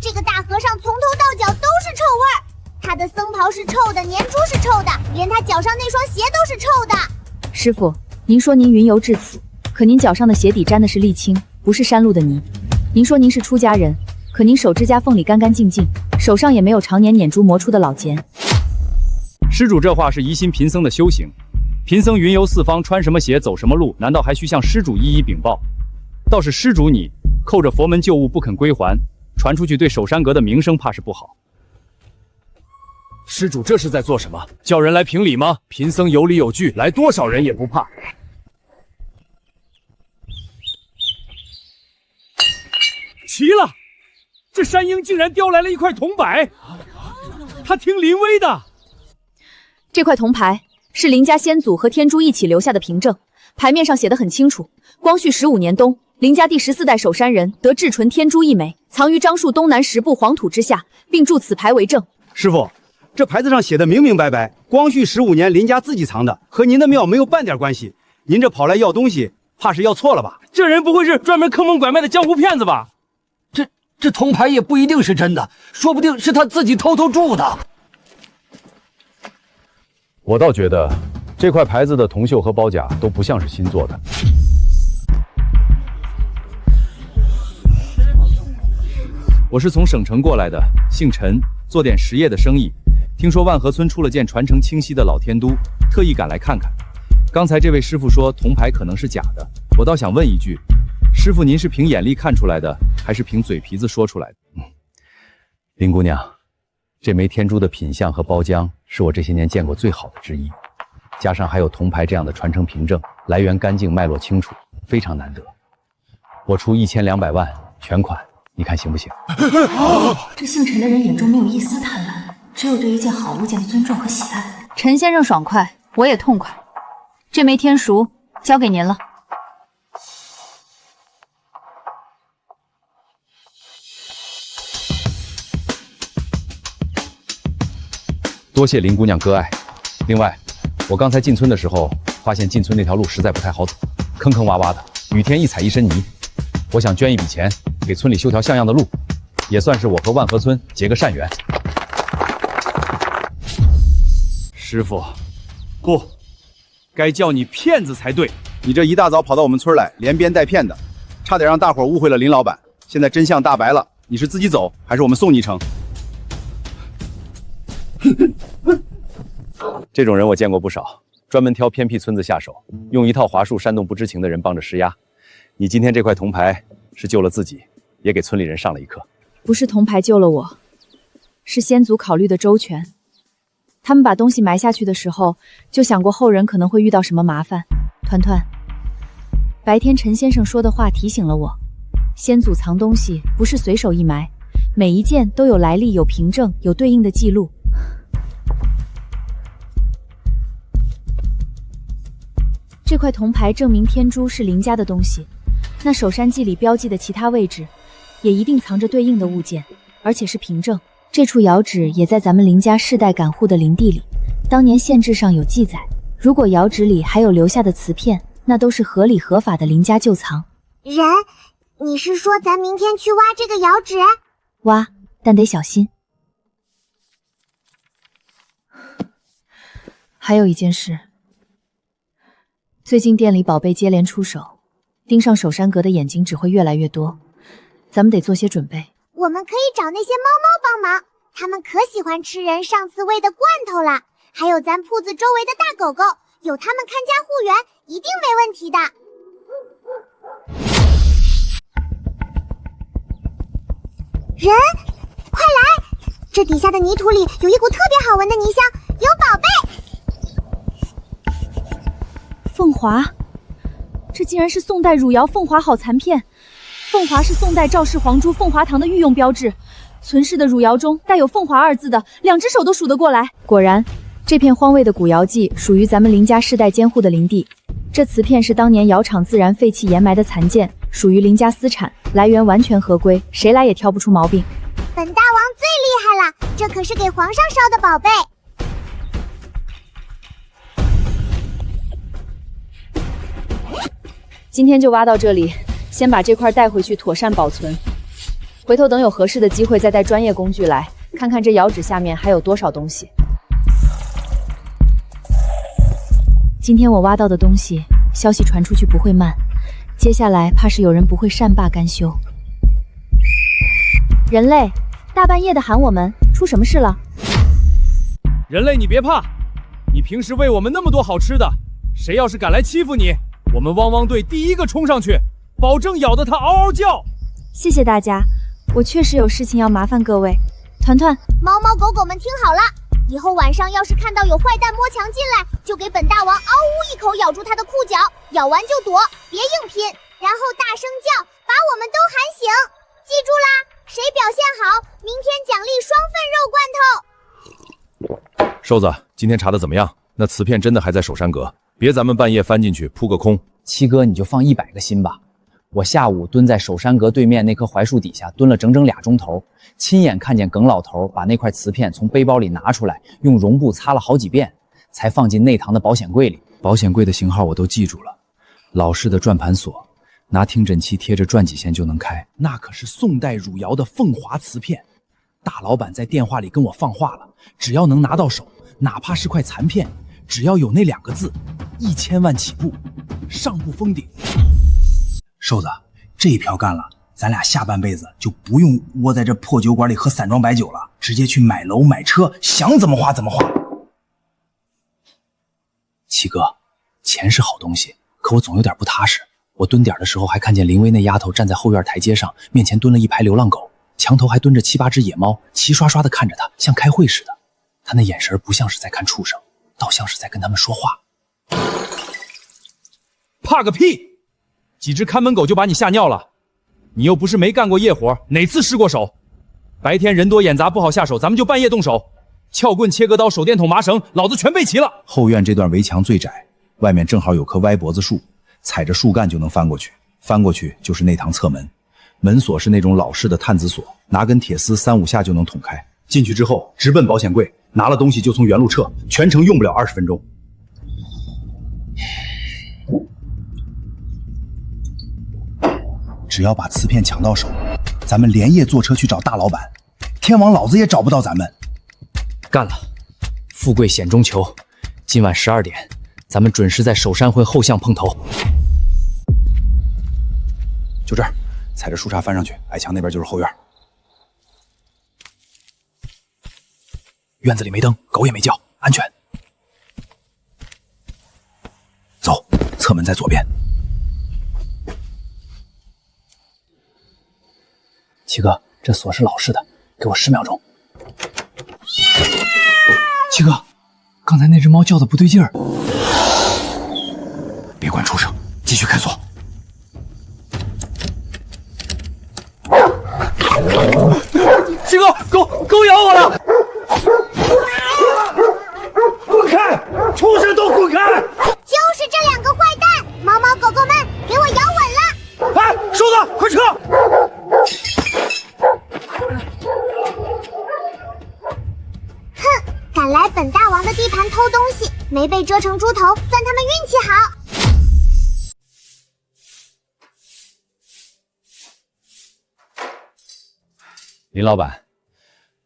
这个大和尚从头到脚都是臭味儿，他的僧袍是臭的，年珠是臭的，连他脚上那双鞋都是臭的。师傅，您说您云游至此，可您脚上的鞋底沾的是沥青，不是山路的泥。您说您是出家人，可您手指甲缝里干干净净，手上也没有常年捻珠磨出的老茧。施主这话是疑心贫僧的修行。贫僧云游四方，穿什么鞋走什么路，难道还需向施主一一禀报？倒是施主你扣着佛门旧物不肯归还，传出去对守山阁的名声怕是不好。施主这是在做什么？叫人来评理吗？贫僧有理有据，来多少人也不怕。奇了，这山鹰竟然叼来了一块铜板，他听林威的。这块铜牌是林家先祖和天珠一起留下的凭证，牌面上写得很清楚：光绪15年冬，林家第14代守山人得至纯天珠1枚，藏于樟树东南10步黄土之下，并铸此牌为证。师傅，这牌子上写的明明白白，光绪15年林家自己藏的，和您的庙没有半点关系。您这跑来要东西，怕是要错了吧？这人不会是专门坑蒙拐卖的江湖骗子吧？这铜牌也不一定是真的，说不定是他自己偷偷铸的。我倒觉得这块牌子的铜锈和包甲都不像是新做的。我是从省城过来的，姓陈，做点实业的生意。听说万和村出了件传承清晰的老天都，特意赶来看看。刚才这位师傅说铜牌可能是假的，我倒想问一句，师傅您是凭眼力看出来的，还是凭嘴皮子说出来的？林姑娘，这枚天珠的品相和包浆是我这些年见过最好的之一，加上还有铜牌这样的传承凭证，来源干净，脉络清楚，非常难得。我出1200万全款，你看行不行？这姓陈的人眼中没有一丝贪婪，只有对一件好物件的尊重和喜爱。陈先生爽快，我也痛快。这枚天赎交给您了。多谢林姑娘割爱。另外，我刚才进村的时候，发现进村那条路实在不太好走，坑坑洼洼的，雨天一踩一身泥。我想捐一笔钱，给村里修条像样的路，也算是我和万和村结个善缘。师傅，不，该叫你骗子才对。你这一大早跑到我们村来，连编带骗的，差点让大伙误会了林老板。现在真相大白了，你是自己走，还是我们送你一程？这种人我见过不少，专门挑偏僻村子下手，用一套华术煽动不知情的人帮着施压。你今天这块铜牌是救了自己，也给村里人上了一课。不是铜牌救了我，是先祖考虑的周全。他们把东西埋下去的时候，就想过后人可能会遇到什么麻烦。团团，白天陈先生说的话提醒了我，先祖藏东西不是随手一埋，每一件都有来历、有凭证、有对应的记录。这块铜牌证明天珠是林家的东西，那守山记里标记的其他位置，也一定藏着对应的物件，而且是凭证。这处窑址也在咱们林家世代赶户的林地里，当年县志上有记载。如果窑址里还有留下的瓷片，那都是合理合法的林家旧藏。人，你是说咱明天去挖这个窑址？挖，但得小心。还有一件事，最近店里宝贝接连出手，盯上守山阁的眼睛只会越来越多，咱们得做些准备。我们可以找那些猫猫帮忙，他们可喜欢吃人上次喂的罐头了。还有咱铺子周围的大狗狗，有他们看家护园，一定没问题的。人，快来！这底下的泥土里有一股特别好闻的泥香，有宝贝。凤华，这竟然是宋代汝窑凤华好残片。凤华是宋代赵氏皇珠凤华堂的御用标志，存世的汝窑中带有凤华二字的，2只手都数得过来。果然，这片荒废的古窑迹属于咱们林家世代监护的林地。这瓷片是当年窑厂自然废弃掩埋的残件，属于林家私产，来源完全合规，谁来也挑不出毛病。本大王最厉害了，这可是给皇上烧的宝贝。今天就挖到这里，先把这块带回去妥善保存，回头等有合适的机会再带专业工具来，看看这窑址下面还有多少东西。今天我挖到的东西，消息传出去不会慢，接下来怕是有人不会善罢甘休。人类，大半夜的喊我们，出什么事了？人类，你别怕，你平时喂我们那么多好吃的，谁要是敢来欺负你，我们汪汪队第一个冲上去，保证咬得他嗷嗷叫。谢谢大家，我确实有事情要麻烦各位。团团，猫猫狗狗们听好了，以后晚上要是看到有坏蛋摸墙进来，就给本大王嗷呜一口咬住他的裤脚，咬完就躲，别硬拼，然后大声叫，把我们都喊醒。记住啦，谁表现好，明天奖励双份肉罐头。瘦子，今天查的怎么样？那瓷片真的还在守山阁，别咱们半夜翻进去扑个空。七哥，你就放100个心吧。我下午蹲在守山阁对面那棵槐树底下蹲了整整2钟头，亲眼看见耿老头把那块瓷片从背包里拿出来，用绒布擦了好几遍，才放进内堂的保险柜里。保险柜的型号我都记住了，老式的转盘锁，拿听诊器贴着转几下就能开。那可是宋代汝窑的凤华瓷片，大老板在电话里跟我放话了，只要能拿到手，哪怕是块残片，只要有那2个字，1000万起步，上不封顶。瘦子，这一票干了，咱俩下半辈子就不用窝在这破酒馆里喝散装白酒了，直接去买楼买车，想怎么花怎么花。七哥，钱是好东西，可我总有点不踏实。我蹲点的时候还看见林薇那丫头站在后院台阶上，面前蹲了一排流浪狗，墙头还蹲着7、8只野猫，齐刷刷的看着她，像开会似的。她那眼神不像是在看畜生，倒像是在跟他们说话。怕个屁！几只看门狗就把你吓尿了。你又不是没干过夜活，哪次失过手？白天人多眼杂不好下手，咱们就半夜动手。撬棍、切割刀、手电筒、麻绳，老子全备齐了。后院这段围墙最窄，外面正好有棵歪脖子树，踩着树干就能翻过去。翻过去就是那堂侧门，门锁是那种老式的探子锁，拿根铁丝3、5下就能捅开。进去之后直奔保险柜，拿了东西就从原路撤，全程用不了20分钟。只要把瓷片抢到手，咱们连夜坐车去找大老板，天王老子也找不到咱们。干了，富贵险中求。今晚12点，咱们准时在首山会后巷碰头。就这儿，踩着树杈翻上去，矮墙那边就是后院。院子里没灯，狗也没叫，安全。走，侧门在左边。七哥，这锁是老式的，给我10秒钟。七哥，刚才那只猫叫的不对劲儿。别管出声，继续开锁。七哥，狗咬我了！滚开！畜生都滚开！就是这2个坏蛋，猫猫狗狗们，给我咬稳了！哎，瘦子，快撤！哼，敢来本大王的地盘偷东西，没被蛰成猪头，算他们运气好。林老板，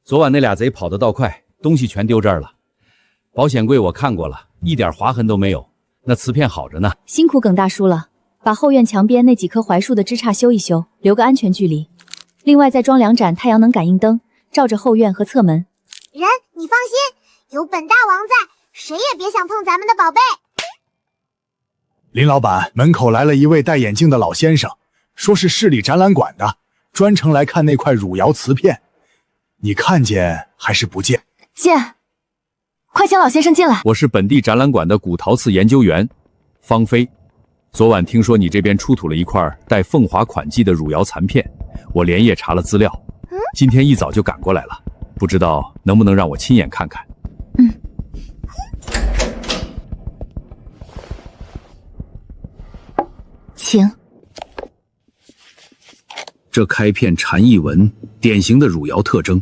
昨晚那俩贼跑得倒快，东西全丢这儿了。保险柜我看过了，一点划痕都没有，那瓷片好着呢。辛苦耿大叔了，把后院墙边那几棵槐树的枝杈修一修，留个安全距离。另外再装2盏太阳能感应灯，照着后院和侧门。人，你放心，有本大王在，谁也别想碰咱们的宝贝。林老板，门口来了一位戴眼镜的老先生，说是市里展览馆的，专程来看那块汝窑瓷片。你看见还是不见？见，快请老先生进来。我是本地展览馆的古陶瓷研究员方飞。昨晚听说你这边出土了一块带凤华款迹的汝窑残片，我连夜查了资料，今天一早就赶过来了，不知道能不能让我亲眼看看。请。这开片蝉翼纹，典型的汝窑特征，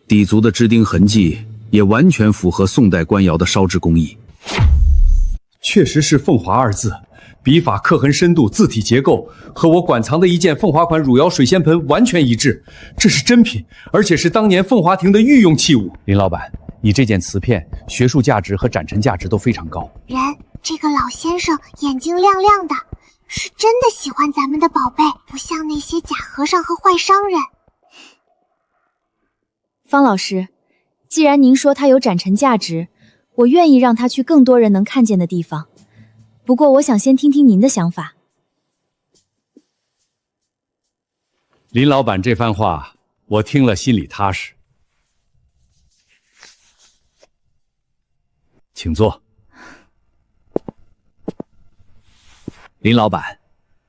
底足的支钉痕迹也完全符合宋代官窑的烧制工艺。确实是凤华2字，笔法、刻痕深度、字体结构和我馆藏的一件凤华款汝窑水仙盆完全一致，这是真品，而且是当年凤华亭的御用器物。林老板，你这件瓷片学术价值和展陈价值都非常高。人，这个老先生眼睛亮亮的，是真的喜欢咱们的宝贝，不像那些假和尚和坏商人。方老师，既然您说它有展陈价值，我愿意让它去更多人能看见的地方。不过我想先听听您的想法。林老板这番话，我听了心里踏实。请坐。林老板，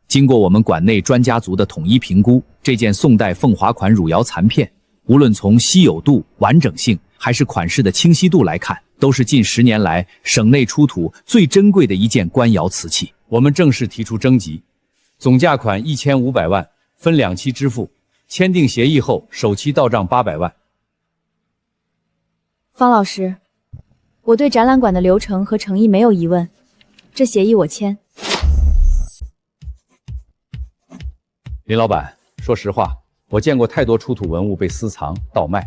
经过我们馆内专家组的统一评估，这件宋代凤华款汝窑残片，无论从稀有度、完整性，还是款式的清晰度来看，都是近10年来省内出土最珍贵的一件官窑瓷器。我们正式提出征集，总价款1500万，分2期支付，签订协议后，首期到账800万。方老师，我对展览馆的流程和诚意没有疑问，这协议我签。林老板，说实话，我见过太多出土文物被私藏、倒卖，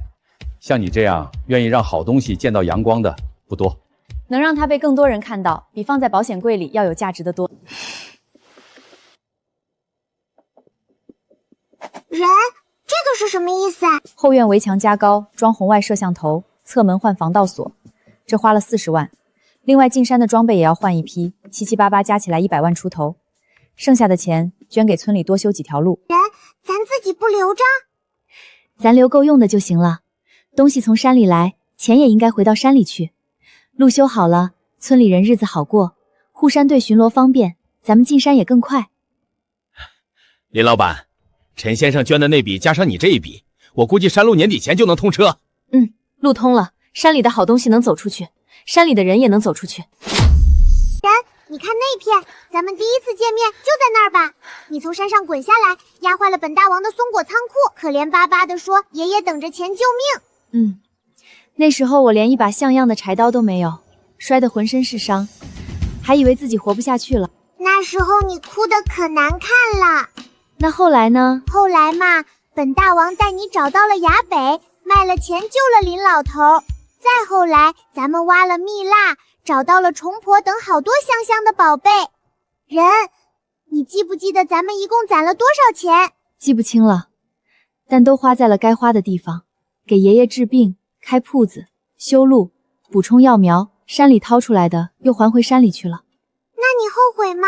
像你这样愿意让好东西见到阳光的不多。能让它被更多人看到，比放在保险柜里要有价值的多。人，这个是什么意思啊？后院围墙加高，装红外摄像头，侧门换防盗锁，这花了40万。另外进山的装备也要换一批，七七八八加起来100万出头。剩下的钱捐给村里多修几条路。人，咱自己不留着？咱留够用的就行了。东西从山里来，钱也应该回到山里去。路修好了，村里人日子好过，护山队巡逻方便，咱们进山也更快。林老板，陈先生捐的那笔加上你这一笔，我估计山路年底前就能通车。路通了，山里的好东西能走出去，山里的人也能走出去。你看那片，咱们第一次见面就在那儿吧？你从山上滚下来，压坏了本大王的松果仓库，可怜巴巴地说：“爷爷等着钱救命。”那时候我连一把像样的柴刀都没有，摔得浑身是伤，还以为自己活不下去了。那时候你哭得可难看了。那后来呢？后来嘛，本大王带你找到了崖北，卖了钱救了林老头。再后来，咱们挖了蜜蜡，找到了虫婆等好多香香的宝贝。人，你记不记得咱们一共攒了多少钱？记不清了，但都花在了该花的地方，给爷爷治病、开铺子、修路、补充药苗，山里掏出来的又还回山里去了。那你后悔吗？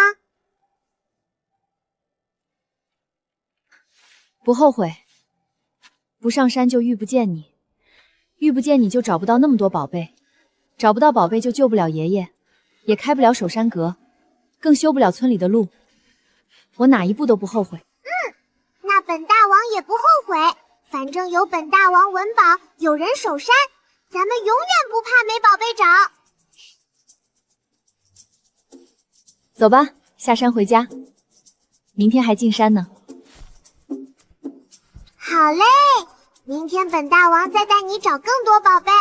不后悔。不上山就遇不见你，遇不见你就找不到那么多宝贝，找不到宝贝就救不了爷爷，也开不了守山阁，更修不了村里的路。我哪一步都不后悔。那本大王也不后悔，反正有本大王稳保，有人守山，咱们永远不怕没宝贝找。走吧，下山回家，明天还进山呢。好嘞，明天本大王再带你找更多宝贝。